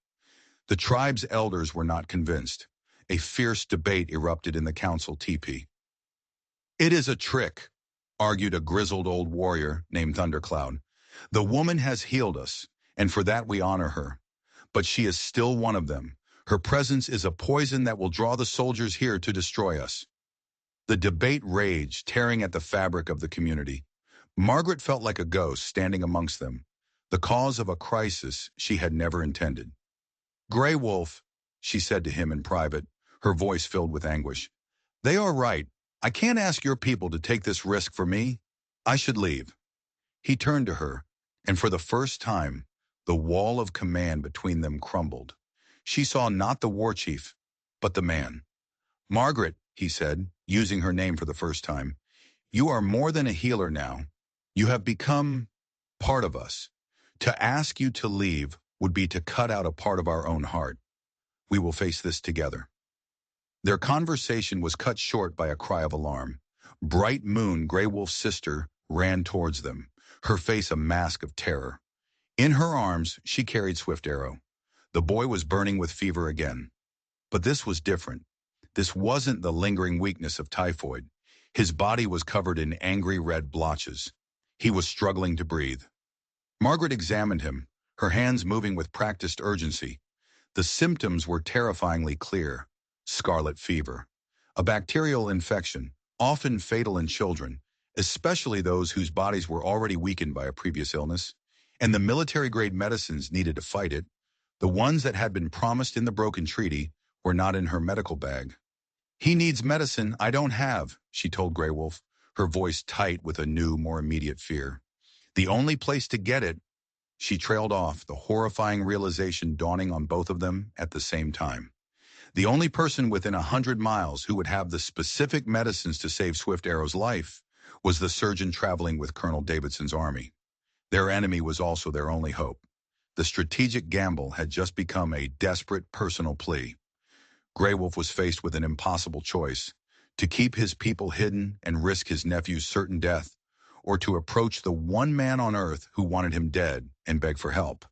The tribe's elders were not convinced. A fierce debate erupted in the council teepee. It is a trick, argued a grizzled old warrior named Thundercloud. The woman has healed us, and for that we honor her. But she is still one of them. Her presence is a poison that will draw the soldiers here to destroy us. The debate raged, tearing at the fabric of the community. Margaret felt like a ghost standing amongst them, the cause of a crisis she had never intended. Grey Wolf, she said to him in private, her voice filled with anguish. They are right. I can't ask your people to take this risk for me. I should leave. He turned to her, and for the first time, the wall of command between them crumbled. She saw not the war chief, but the man. Margaret, he said, using her name for the first time, you are more than a healer now. You have become part of us. To ask you to leave would be to cut out a part of our own heart. We will face this together. Their conversation was cut short by a cry of alarm. Bright Moon, Grey Wolf's sister, ran towards them, her face a mask of terror. In her arms, she carried Swift Arrow. The boy was burning with fever again. But this was different. This wasn't the lingering weakness of typhoid. His body was covered in angry red blotches. He was struggling to breathe. Margaret examined him, her hands moving with practiced urgency. The symptoms were terrifyingly clear. Scarlet fever, a bacterial infection, often fatal in children, especially those whose bodies were already weakened by a previous illness, and the military-grade medicines needed to fight it, the ones that had been promised in the broken treaty, were not in her medical bag. He needs medicine I don't have, she told Grey Wolf, her voice tight with a new, more immediate fear. The only place to get it, she trailed off, the horrifying realization dawning on both of them at the same time. The only person within 100 miles who would have the specific medicines to save Swift Arrow's life was the surgeon traveling with Colonel Davidson's army. Their enemy was also their only hope. The strategic gamble had just become a desperate personal plea. Grey Wolf was faced with an impossible choice: to keep his people hidden and risk his nephew's certain death, or to approach the one man on earth who wanted him dead and beg for help.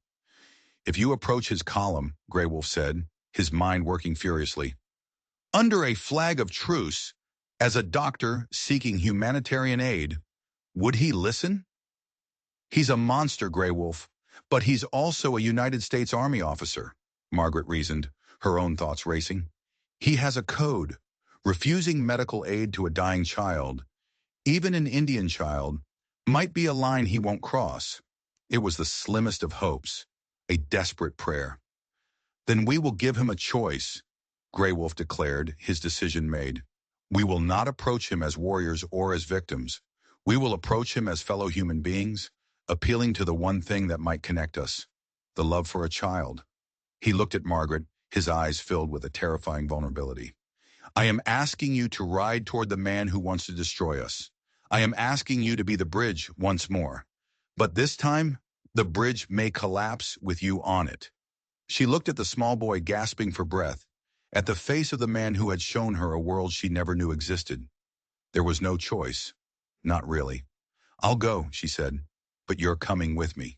If you approach his column, Grey Wolf said, his mind working furiously, under a flag of truce, as a doctor seeking humanitarian aid, would he listen? He's a monster, Grey Wolf, but he's also a United States Army officer, Margaret reasoned, her own thoughts racing. He has a code, refusing medical aid to a dying child, even an Indian child, might be a line he won't cross. It was the slimmest of hopes, a desperate prayer. Then we will give him a choice, Grey Wolf declared, his decision made. We will not approach him as warriors or as victims. We will approach him as fellow human beings, appealing to the one thing that might connect us, the love for a child. He looked at Margaret, his eyes filled with a terrifying vulnerability. I am asking you to ride toward the man who wants to destroy us. I am asking you to be the bridge once more. But this time, the bridge may collapse with you on it. She looked at the small boy gasping for breath, at the face of the man who had shown her a world she never knew existed. There was no choice. Not really. I'll go, she said, but you're coming with me.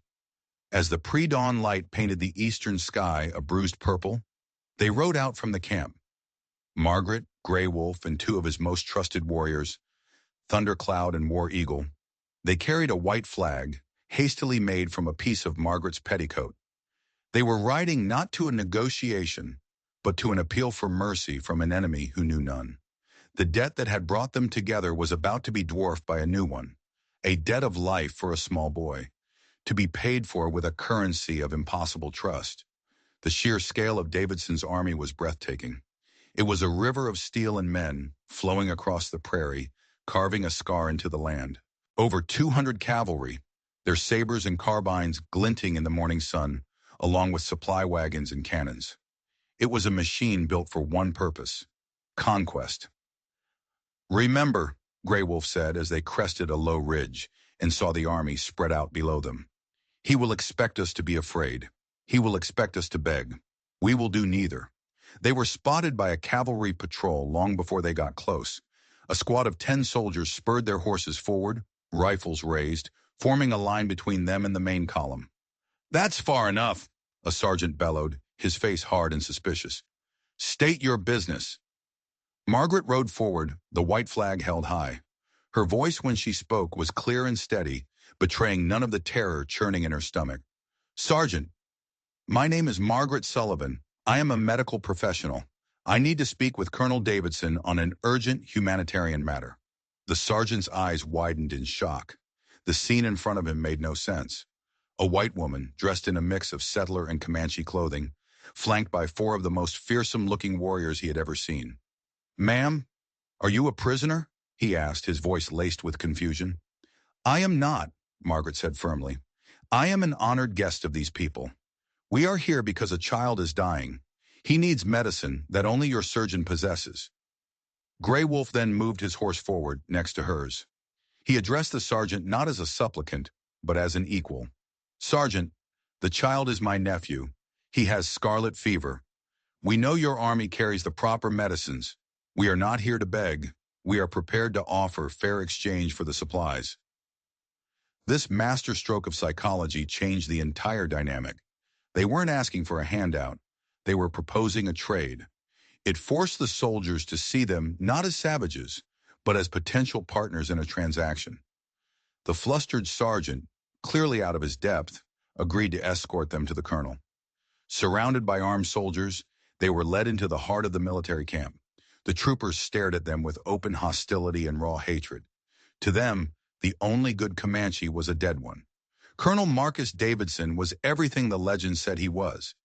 As the pre-dawn light painted the eastern sky a bruised purple, they rode out from the camp. Margaret, Grey Wolf, and two of his most trusted warriors, Thundercloud and War Eagle. They carried a white flag, hastily made from a piece of Margaret's petticoat. They were riding not to a negotiation, but to an appeal for mercy from an enemy who knew none. The debt that had brought them together was about to be dwarfed by a new one, a debt of life for a small boy, to be paid for with a currency of impossible trust. The sheer scale of Davidson's army was breathtaking. It was a river of steel and men, flowing across the prairie, carving a scar into the land. Over 200 cavalry, their sabers and carbines glinting in the morning sun, along with supply wagons and cannons. It was a machine built for one purpose: conquest. Remember, Grey Wolf said as they crested a low ridge and saw the army spread out below them. He will expect us to be afraid. He will expect us to beg. We will do neither. They were spotted by a cavalry patrol long before they got close. A squad of 10 soldiers spurred their horses forward, rifles raised, forming a line between them and the main column. That's far enough, a sergeant bellowed, his face hard and suspicious. State your business. Margaret rode forward, the white flag held high. Her voice when she spoke was clear and steady, betraying none of the terror churning in her stomach. Sergeant, my name is Margaret Sullivan. I am a medical professional. I need to speak with Colonel Davidson on an urgent humanitarian matter. The sergeant's eyes widened in shock. The scene in front of him made no sense. A white woman, dressed in a mix of settler and Comanche clothing, flanked by 4 of the most fearsome-looking warriors he had ever seen. Ma'am, are you a prisoner? He asked, his voice laced with confusion. I am not, Margaret said firmly. I am an honored guest of these people. We are here because a child is dying. He needs medicine that only your surgeon possesses. Grey Wolf then moved his horse forward, next to hers. He addressed the sergeant not as a supplicant, but as an equal. Sergeant, the child is my nephew. He has scarlet fever. We know your army carries the proper medicines. We are not here to beg. We are prepared to offer fair exchange for the supplies. This masterstroke of psychology changed the entire dynamic. They weren't asking for a handout. They were proposing a trade. It forced the soldiers to see them not as savages, but as potential partners in a transaction. The flustered sergeant, clearly out of his depth, agreed to escort them to the colonel. Surrounded by armed soldiers, they were led into the heart of the military camp. The troopers stared at them with open hostility and raw hatred. To them, the only good Comanche was a dead one. Colonel Marcus Davidson was everything the legend said he was.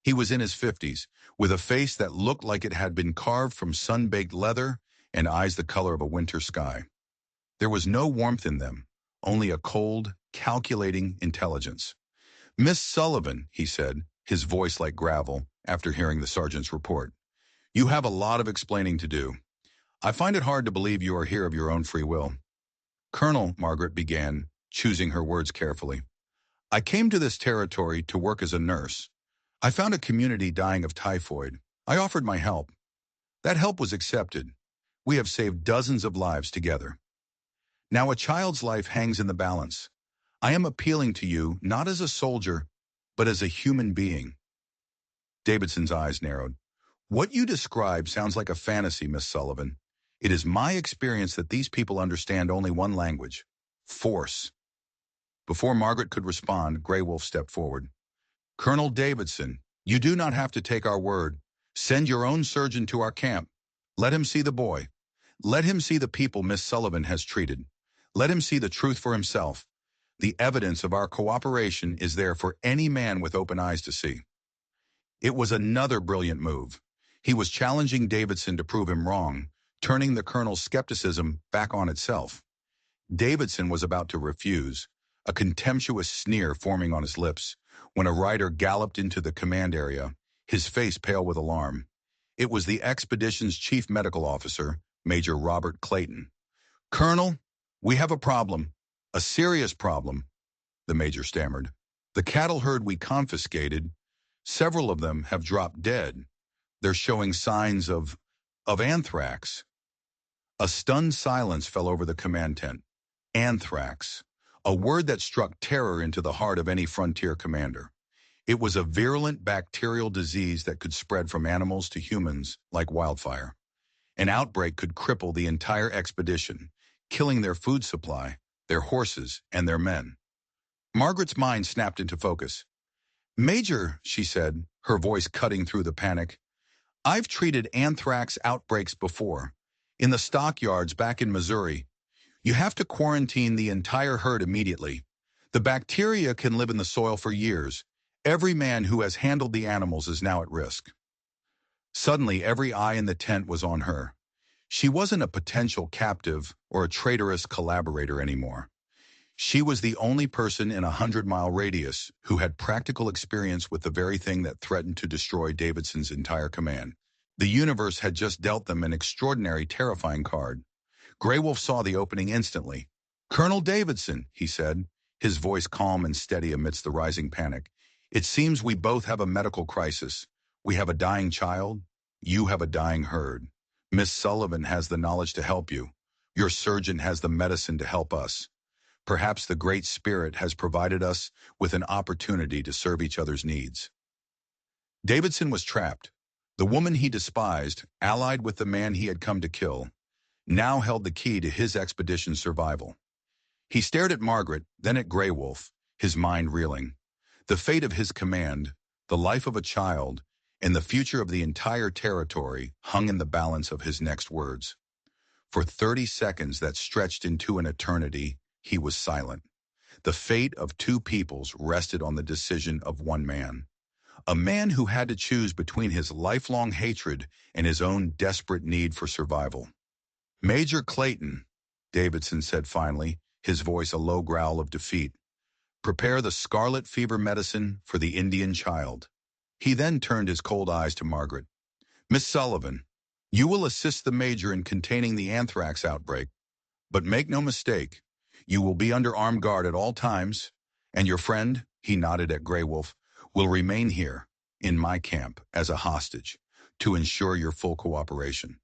He was in his 50s, with a face that looked like it had been carved from sun-baked leather and eyes the color of a winter sky. There was no warmth in them, only a cold, calculating intelligence. Miss Sullivan, he said, his voice like gravel, after hearing the sergeant's report. You have a lot of explaining to do. I find it hard to believe you are here of your own free will. Colonel, Margaret began, choosing her words carefully. I came to this territory to work as a nurse. I found a community dying of typhoid. I offered my help. That help was accepted. We have saved dozens of lives together. Now a child's life hangs in the balance. I am appealing to you not as a soldier, but as a human being. Davidson's eyes narrowed. What you describe sounds like a fantasy, Miss Sullivan. It is my experience that these people understand only one language: force. Before Margaret could respond, Grey Wolf stepped forward. Colonel Davidson, you do not have to take our word. Send your own surgeon to our camp. Let him see the boy. Let him see the people Miss Sullivan has treated. Let him see the truth for himself. The evidence of our cooperation is there for any man with open eyes to see. It was another brilliant move. He was challenging Davidson to prove him wrong, turning the colonel's skepticism back on itself. Davidson was about to refuse, a contemptuous sneer forming on his lips, when a rider galloped into the command area, his face pale with alarm. It was the expedition's chief medical officer, Major Robert Clayton. "Colonel, we have a problem. A serious problem," the major stammered. "The cattle herd we confiscated, several of them have dropped dead. They're showing signs of anthrax." A stunned silence fell over the command tent. Anthrax, a word that struck terror into the heart of any frontier commander. It was a virulent bacterial disease that could spread from animals to humans like wildfire. An outbreak could cripple the entire expedition, killing their food supply, their horses, and their men. Margaret's mind snapped into focus. "Major," she said, her voice cutting through the panic, "I've treated anthrax outbreaks before. In the stockyards back in Missouri. You have to quarantine the entire herd immediately. The bacteria can live in the soil for years. Every man who has handled the animals is now at risk." Suddenly, every eye in the tent was on her. She wasn't a potential captive or a traitorous collaborator anymore. She was the only person in a 100-mile radius who had practical experience with the very thing that threatened to destroy Davidson's entire command. The universe had just dealt them an extraordinary, terrifying card. Grey Wolf saw the opening instantly. "Colonel Davidson," he said, his voice calm and steady amidst the rising panic, "it seems we both have a medical crisis. We have a dying child. You have a dying herd. Miss Sullivan has the knowledge to help you. Your surgeon has the medicine to help us. Perhaps the Great Spirit has provided us with an opportunity to serve each other's needs." Davidson was trapped. The woman he despised, allied with the man he had come to kill, now held the key to his expedition's survival. He stared at Margaret, then at Grey Wolf, his mind reeling. The fate of his command, the life of a child, and the future of the entire territory hung in the balance of his next words. For 30 seconds that stretched into an eternity, he was silent. The fate of two peoples rested on the decision of one man. A man who had to choose between his lifelong hatred and his own desperate need for survival. "Major Clayton," Davidson said finally, his voice a low growl of defeat, "prepare the scarlet fever medicine for the Indian child." He then turned his cold eyes to Margaret. "Miss Sullivan, you will assist the major in containing the anthrax outbreak, but make no mistake, you will be under armed guard at all times, and your friend," he nodded at Grey Wolf, "will remain here, in my camp, as a hostage, to ensure your full cooperation."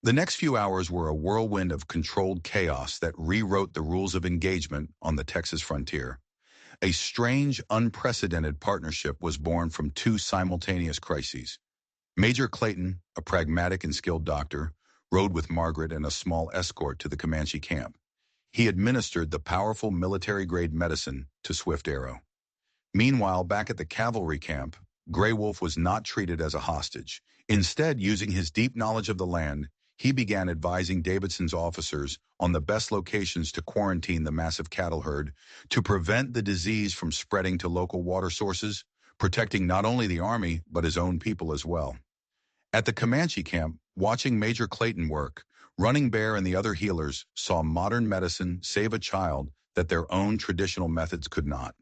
The next few hours were a whirlwind of controlled chaos that rewrote the rules of engagement on the Texas frontier. A strange, unprecedented partnership was born from two simultaneous crises. Major Clayton, a pragmatic and skilled doctor, rode with Margaret and a small escort to the Comanche camp. He administered the powerful military-grade medicine to Swift Arrow. Meanwhile, back at the cavalry camp, Grey Wolf was not treated as a hostage. Instead, using his deep knowledge of the land, he began advising Davidson's officers on the best locations to quarantine the massive cattle herd to prevent the disease from spreading to local water sources, protecting not only the army but his own people as well. At the Comanche camp, watching Major Clayton work, Running Bear and the other healers saw modern medicine save a child that their own traditional methods could not.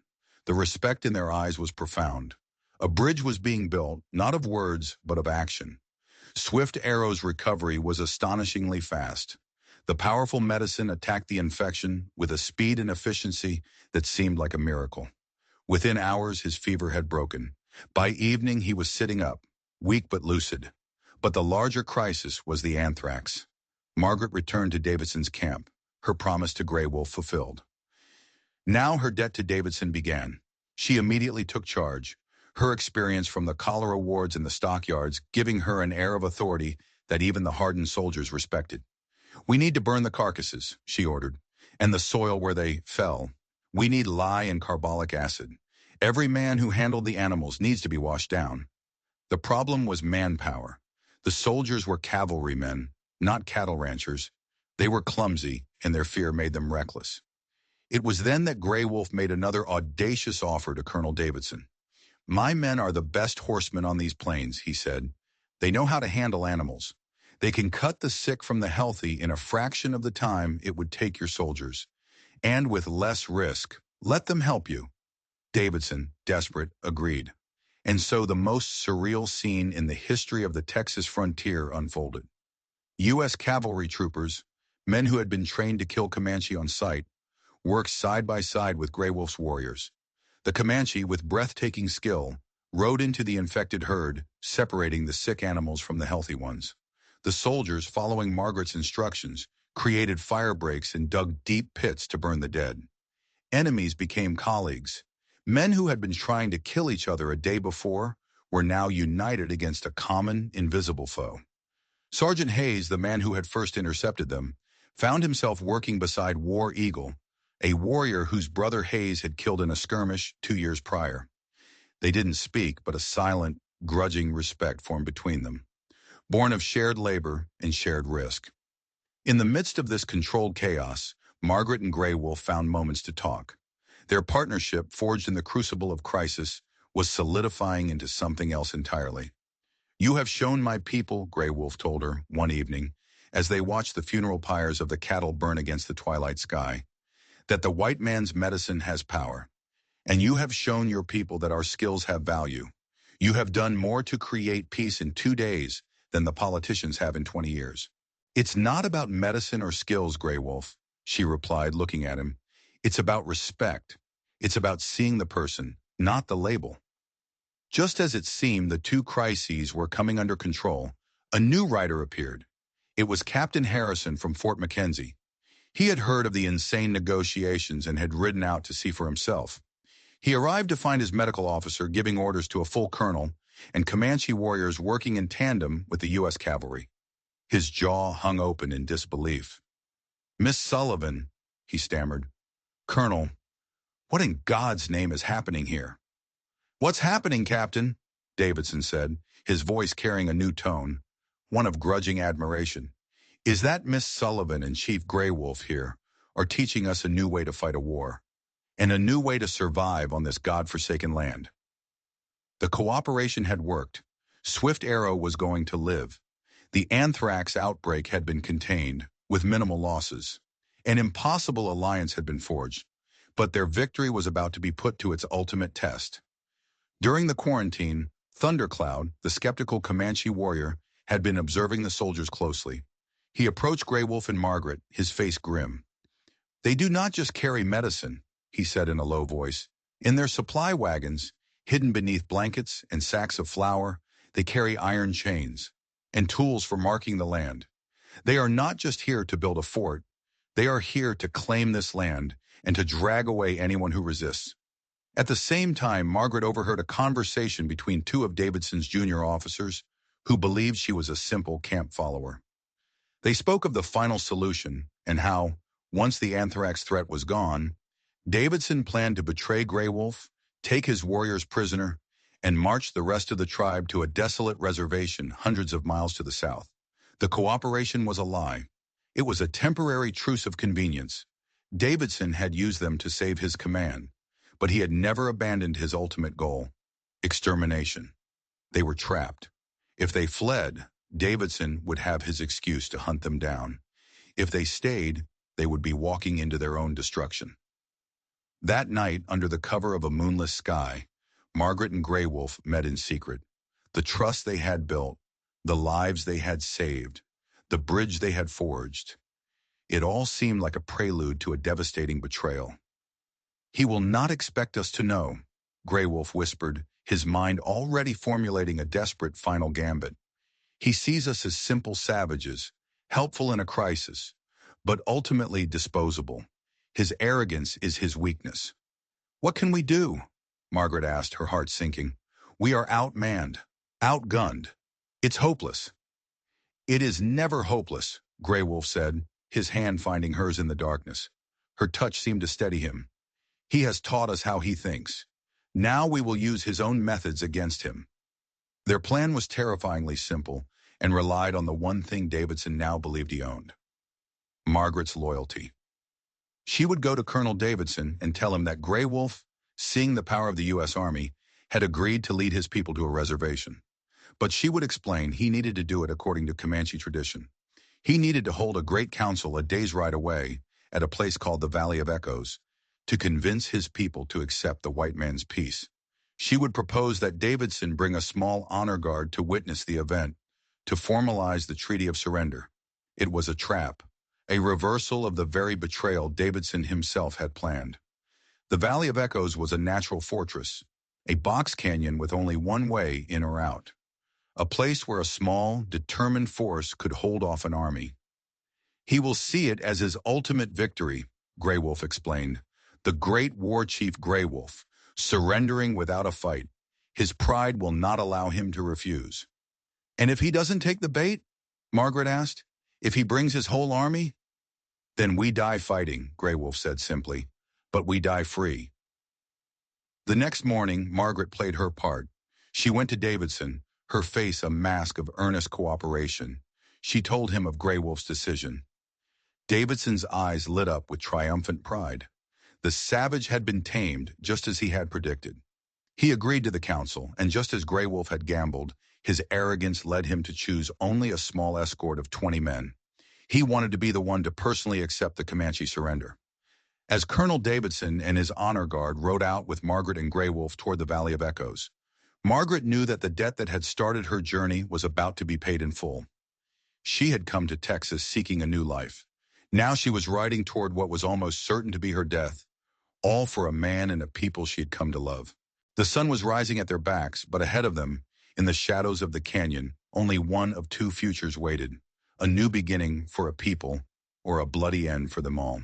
The respect in their eyes was profound. A bridge was being built, not of words, but of action. Swift Arrow's recovery was astonishingly fast. The powerful medicine attacked the infection with a speed and efficiency that seemed like a miracle. Within hours, his fever had broken. By evening, he was sitting up, weak but lucid. But the larger crisis was the anthrax. Margaret returned to Davidson's camp, her promise to Grey Wolf fulfilled. Now her debt to Davidson began. She immediately took charge, her experience from the cholera wards and the stockyards giving her an air of authority that even the hardened soldiers respected. "We need to burn the carcasses," she ordered, "and the soil where they fell. We need lye and carbolic acid. Every man who handled the animals needs to be washed down." The problem was manpower. The soldiers were cavalrymen, not cattle ranchers. They were clumsy, and their fear made them reckless. It was then that Grey Wolf made another audacious offer to Colonel Davidson. "My men are the best horsemen on these plains," he said. "They know how to handle animals. They can cut the sick from the healthy in a fraction of the time it would take your soldiers, and with less risk. Let them help you." Davidson, desperate, agreed. And so the most surreal scene in the history of the Texas frontier unfolded. U.S. cavalry troopers, men who had been trained to kill Comanche on sight, worked side by side with Grey Wolf's warriors. The Comanche, with breathtaking skill, rode into the infected herd, separating the sick animals from the healthy ones. The soldiers, following Margaret's instructions, created fire breaks and dug deep pits to burn the dead. Enemies became colleagues. Men who had been trying to kill each other a day before were now united against a common, invisible foe. Sergeant Hayes, the man who had first intercepted them, found himself working beside War Eagle, a warrior whose brother Hayes had killed in a skirmish 2 years prior. They didn't speak, but a silent, grudging respect formed between them, born of shared labor and shared risk. In the midst of this controlled chaos, Margaret and Grey Wolf found moments to talk. Their partnership, forged in the crucible of crisis, was solidifying into something else entirely. "You have shown my people," Grey Wolf told her one evening, as they watched the funeral pyres of the cattle burn against the twilight sky, "that the white man's medicine has power. And you have shown your people that our skills have value. You have done more to create peace in 2 days than the politicians have in 20 years. "It's not about medicine or skills, Grey Wolf," she replied, looking at him. "It's about respect. It's about seeing the person, not the label." Just as it seemed the two crises were coming under control, a new rider appeared. It was Captain Harrison from Fort McKenzie. He had heard of the insane negotiations and had ridden out to see for himself. He arrived to find his medical officer giving orders to a full colonel and Comanche warriors working in tandem with the U.S. cavalry. His jaw hung open in disbelief. "Miss Sullivan," he stammered. "Colonel, what in God's name is happening here?" "What's happening, Captain?" Davidson said, his voice carrying a new tone, one of grudging admiration. "Is that Miss Sullivan and Chief Grey Wolf here are teaching us a new way to fight a war, and a new way to survive on this God-forsaken land?" The cooperation had worked. Swift Arrow was going to live. The anthrax outbreak had been contained, with minimal losses. An impossible alliance had been forged, but their victory was about to be put to its ultimate test. During the quarantine, Thundercloud, the skeptical Comanche warrior, had been observing the soldiers closely. He approached Grey Wolf and Margaret, his face grim. "They do not just carry medicine," he said in a low voice. "In their supply wagons, hidden beneath blankets and sacks of flour, they carry iron chains and tools for marking the land. They are not just here to build a fort. They are here to claim this land and to drag away anyone who resists." At the same time, Margaret overheard a conversation between two of Davidson's junior officers who believed she was a simple camp follower. They spoke of the final solution and how, once the anthrax threat was gone, Davidson planned to betray Grey Wolf, take his warriors prisoner, and march the rest of the tribe to a desolate reservation hundreds of miles to the south. The cooperation was a lie. It was a temporary truce of convenience. Davidson had used them to save his command, but he had never abandoned his ultimate goal, extermination. They were trapped. If they fled, Davidson would have his excuse to hunt them down. If they stayed, they would be walking into their own destruction. That night, under the cover of a moonless sky, Margaret and Grey Wolf met in secret. The trust they had built, the lives they had saved, the bridge they had forged. It all seemed like a prelude to a devastating betrayal. "He will not expect us to know," Grey Wolf whispered, his mind already formulating a desperate final gambit. "He sees us as simple savages, helpful in a crisis, but ultimately disposable. His arrogance is his weakness." "What can we do?" Margaret asked, her heart sinking. "We are outmanned, outgunned. It's hopeless." "It is never hopeless," Grey Wolf said, his hand finding hers in the darkness. Her touch seemed to steady him. "He has taught us how he thinks. Now we will use his own methods against him." Their plan was terrifyingly simple and relied on the one thing Davidson now believed he owned: Margaret's loyalty. She would go to Colonel Davidson and tell him that Grey Wolf, seeing the power of the U.S. Army, had agreed to lead his people to a reservation. But she would explain he needed to do it according to Comanche tradition. He needed to hold a great council a day's ride away at a place called the Valley of Echoes to convince his people to accept the white man's peace. She would propose that Davidson bring a small honor guard to witness the event, to formalize the Treaty of Surrender. It was a trap, a reversal of the very betrayal Davidson himself had planned. The Valley of Echoes was a natural fortress, a box canyon with only one way in or out, a place where a small, determined force could hold off an army. He will see it as his ultimate victory, Grey Wolf explained. The great war chief Grey Wolf, surrendering without a fight. His pride will not allow him to refuse. And if he doesn't take the bait? Margaret asked. If he brings his whole army? Then we die fighting, Grey Wolf said simply. But we die free. The next morning, Margaret played her part. She went to Davidson, her face a mask of earnest cooperation. She told him of Grey Wolf's decision. Davidson's eyes lit up with triumphant pride. The savage had been tamed, just as he had predicted. He agreed to the council, and just as Grey Wolf had gambled, his arrogance led him to choose only a small escort of 20 men. He wanted to be the one to personally accept the Comanche surrender. As Colonel Davidson and his honor guard rode out with Margaret and Grey Wolf toward the Valley of Echoes, Margaret knew that the debt that had started her journey was about to be paid in full. She had come to Texas seeking a new life. Now she was riding toward what was almost certain to be her death, all for a man and a people she had come to love. The sun was rising at their backs, but ahead of them, in the shadows of the canyon, only one of two futures waited, a new beginning for a people, or a bloody end for them all.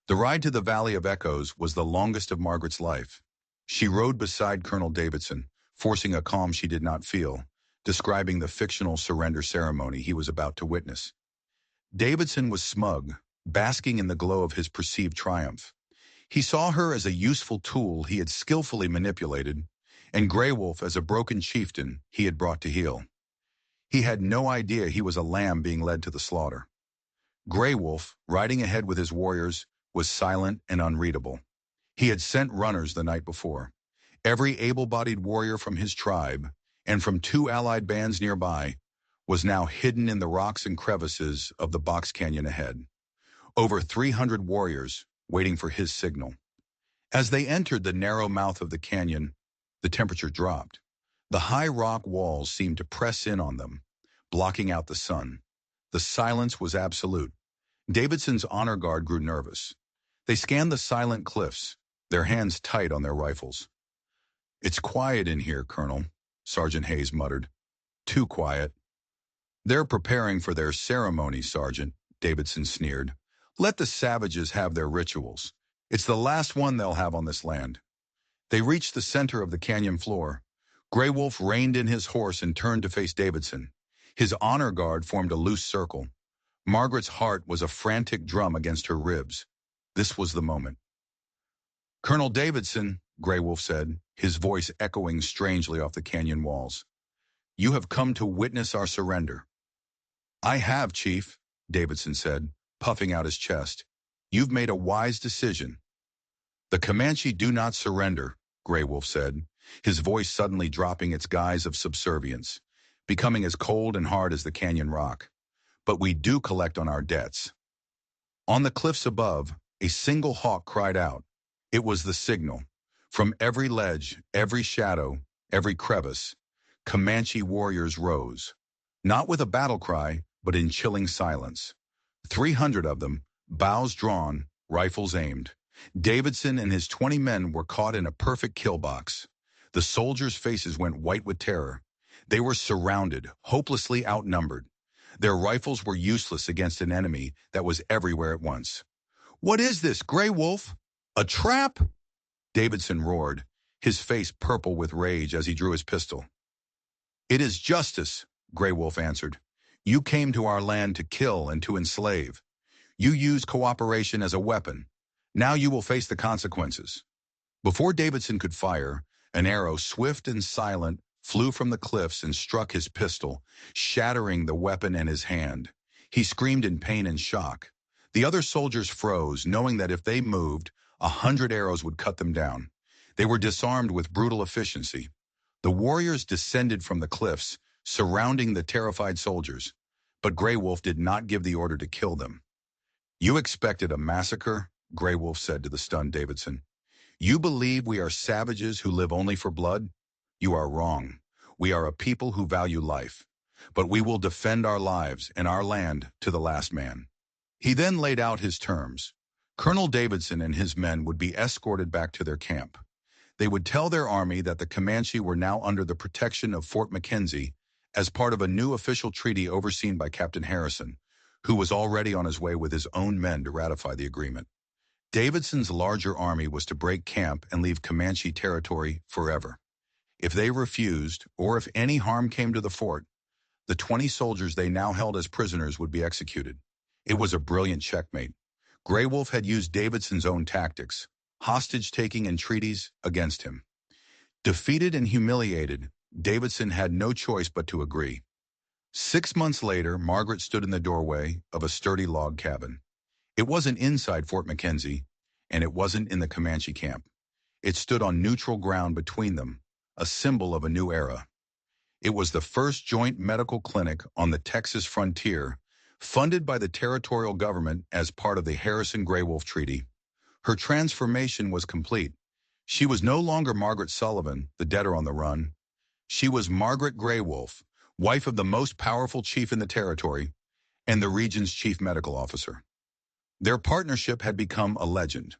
The ride to the Valley of Echoes was the longest of Margaret's life. She rode beside Colonel Davidson, forcing a calm she did not feel, describing the fictional surrender ceremony he was about to witness. Davidson was smug, basking in the glow of his perceived triumph. He saw her as a useful tool he had skillfully manipulated, and Grey Wolf as a broken chieftain he had brought to heel. He had no idea he was a lamb being led to the slaughter. Grey Wolf, riding ahead with his warriors, was silent and unreadable. He had sent runners the night before. Every able-bodied warrior from his tribe, and from 2 allied bands nearby, was now hidden in the rocks and crevices of the box canyon ahead. Over 300 warriors, waiting for his signal. As they entered the narrow mouth of the canyon, the temperature dropped. The high rock walls seemed to press in on them, blocking out the sun. The silence was absolute. Davidson's honor guard grew nervous. They scanned the silent cliffs, their hands tight on their rifles. "It's quiet in here, Colonel," Sergeant Hayes muttered. "Too quiet." "They're preparing for their ceremony, Sergeant," Davidson sneered. "Let the savages have their rituals. It's the last one they'll have on this land." They reached the center of the canyon floor. Grey Wolf reined in his horse and turned to face Davidson. His honor guard formed a loose circle. Margaret's heart was a frantic drum against her ribs. This was the moment. "Colonel Davidson," Grey Wolf said, his voice echoing strangely off the canyon walls, "you have come to witness our surrender." "I have, Chief," Davidson said, puffing out his chest. "You've made a wise decision." "The Comanche do not surrender," Grey Wolf said, his voice suddenly dropping its guise of subservience, becoming as cold and hard as the canyon rock. "But we do collect on our debts." On the cliffs above, a single hawk cried out. It was the signal. From every ledge, every shadow, every crevice, Comanche warriors rose. Not with a battle cry, but in chilling silence. 300 of them, bows drawn, rifles aimed. Davidson and his 20 men were caught in a perfect kill box. The soldiers' faces went white with terror. They were surrounded, hopelessly outnumbered. Their rifles were useless against an enemy that was everywhere at once. "What is this, Grey Wolf? A trap?" Davidson roared, his face purple with rage as he drew his pistol. "It is justice," Grey Wolf answered. "You came to our land to kill and to enslave. You used cooperation as a weapon. Now you will face the consequences." Before Davidson could fire, an arrow, swift and silent, flew from the cliffs and struck his pistol, shattering the weapon in his hand. He screamed in pain and shock. The other soldiers froze, knowing that if they moved, 100 arrows would cut them down. They were disarmed with brutal efficiency. The warriors descended from the cliffs, surrounding the terrified soldiers. But Grey Wolf did not give the order to kill them. "You expected a massacre?" Grey Wolf said to the stunned Davidson. "You believe we are savages who live only for blood? You are wrong. We are a people who value life. But we will defend our lives and our land to the last man." He then laid out his terms. Colonel Davidson and his men would be escorted back to their camp. They would tell their army that the Comanche were now under the protection of Fort McKenzie as part of a new official treaty overseen by Captain Harrison, who was already on his way with his own men to ratify the agreement. Davidson's larger army was to break camp and leave Comanche territory forever. If they refused, or if any harm came to the fort, the 20 soldiers they now held as prisoners would be executed. It was a brilliant checkmate. Grey Wolf had used Davidson's own tactics, hostage-taking and treaties, against him. Defeated and humiliated, Davidson had no choice but to agree. 6 months later, Margaret stood in the doorway of a sturdy log cabin. It wasn't inside Fort McKenzie, and it wasn't in the Comanche camp. It stood on neutral ground between them, a symbol of a new era. It was the first joint medical clinic on the Texas frontier, funded by the territorial government as part of the Harrison-Grey Wolf Treaty. Her transformation was complete. She was no longer Margaret Sullivan, the debtor on the run. She was Margaret Grey Wolf, wife of the most powerful chief in the territory and the region's chief medical officer. Their partnership had become a legend.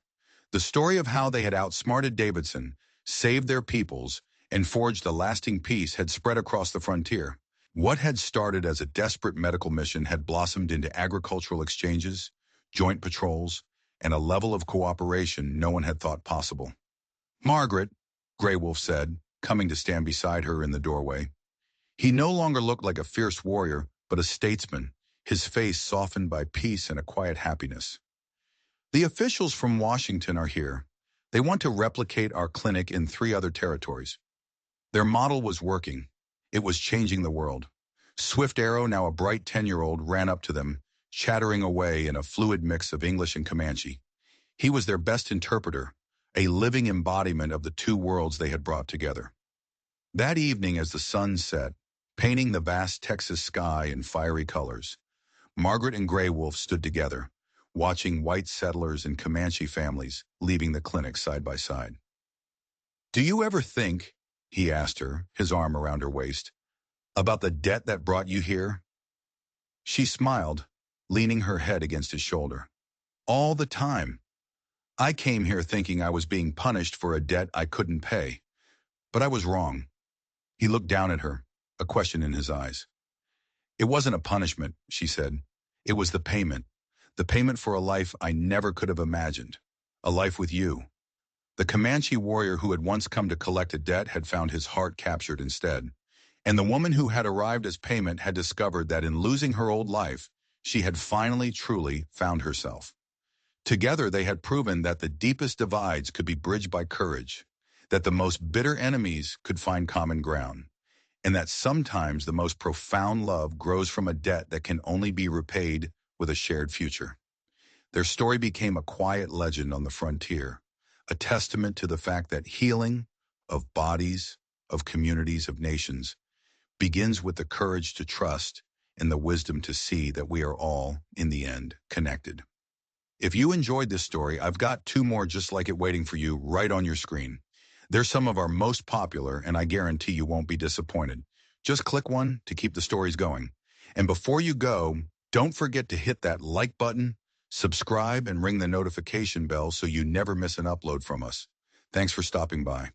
The story of how they had outsmarted Davidson, saved their peoples, and forged a lasting peace had spread across the frontier. What had started as a desperate medical mission had blossomed into agricultural exchanges, joint patrols, and a level of cooperation no one had thought possible. "Margaret," Grey Wolf said, coming to stand beside her in the doorway. He no longer looked like a fierce warrior, but a statesman, his face softened by peace and a quiet happiness. "The officials from Washington are here. They want to replicate our clinic in 3 other territories." Their model was working. It was changing the world. Swift Arrow, now a bright 10-year-old, ran up to them, chattering away in a fluid mix of English and Comanche. He was their best interpreter, a living embodiment of the 2 worlds they had brought together. That evening, as the sun set, painting the vast Texas sky in fiery colors, Margaret and Grey Wolf stood together, watching white settlers and Comanche families leaving the clinic side by side. "Do you ever think," he asked her, his arm around her waist, "about the debt that brought you here?" She smiled, leaning her head against his shoulder. "All the time. I came here thinking I was being punished for a debt I couldn't pay. But I was wrong." He looked down at her, a question in his eyes. "It wasn't a punishment," she said. "It was the payment for a life I never could have imagined, a life with you." The Comanche warrior who had once come to collect a debt had found his heart captured instead, and the woman who had arrived as payment had discovered that in losing her old life, she had finally truly found herself. Together they had proven that the deepest divides could be bridged by courage, that the most bitter enemies could find common ground, and that sometimes the most profound love grows from a debt that can only be repaid with a shared future. Their story became a quiet legend on the frontier, a testament to the fact that healing of bodies, of communities, of nations, begins with the courage to trust and the wisdom to see that we are all, in the end, connected. If you enjoyed this story, I've got 2 more just like it waiting for you right on your screen. They're some of our most popular, and I guarantee you won't be disappointed. Just click one to keep the stories going. And before you go, don't forget to hit that like button, subscribe, and ring the notification bell so you never miss an upload from us. Thanks for stopping by.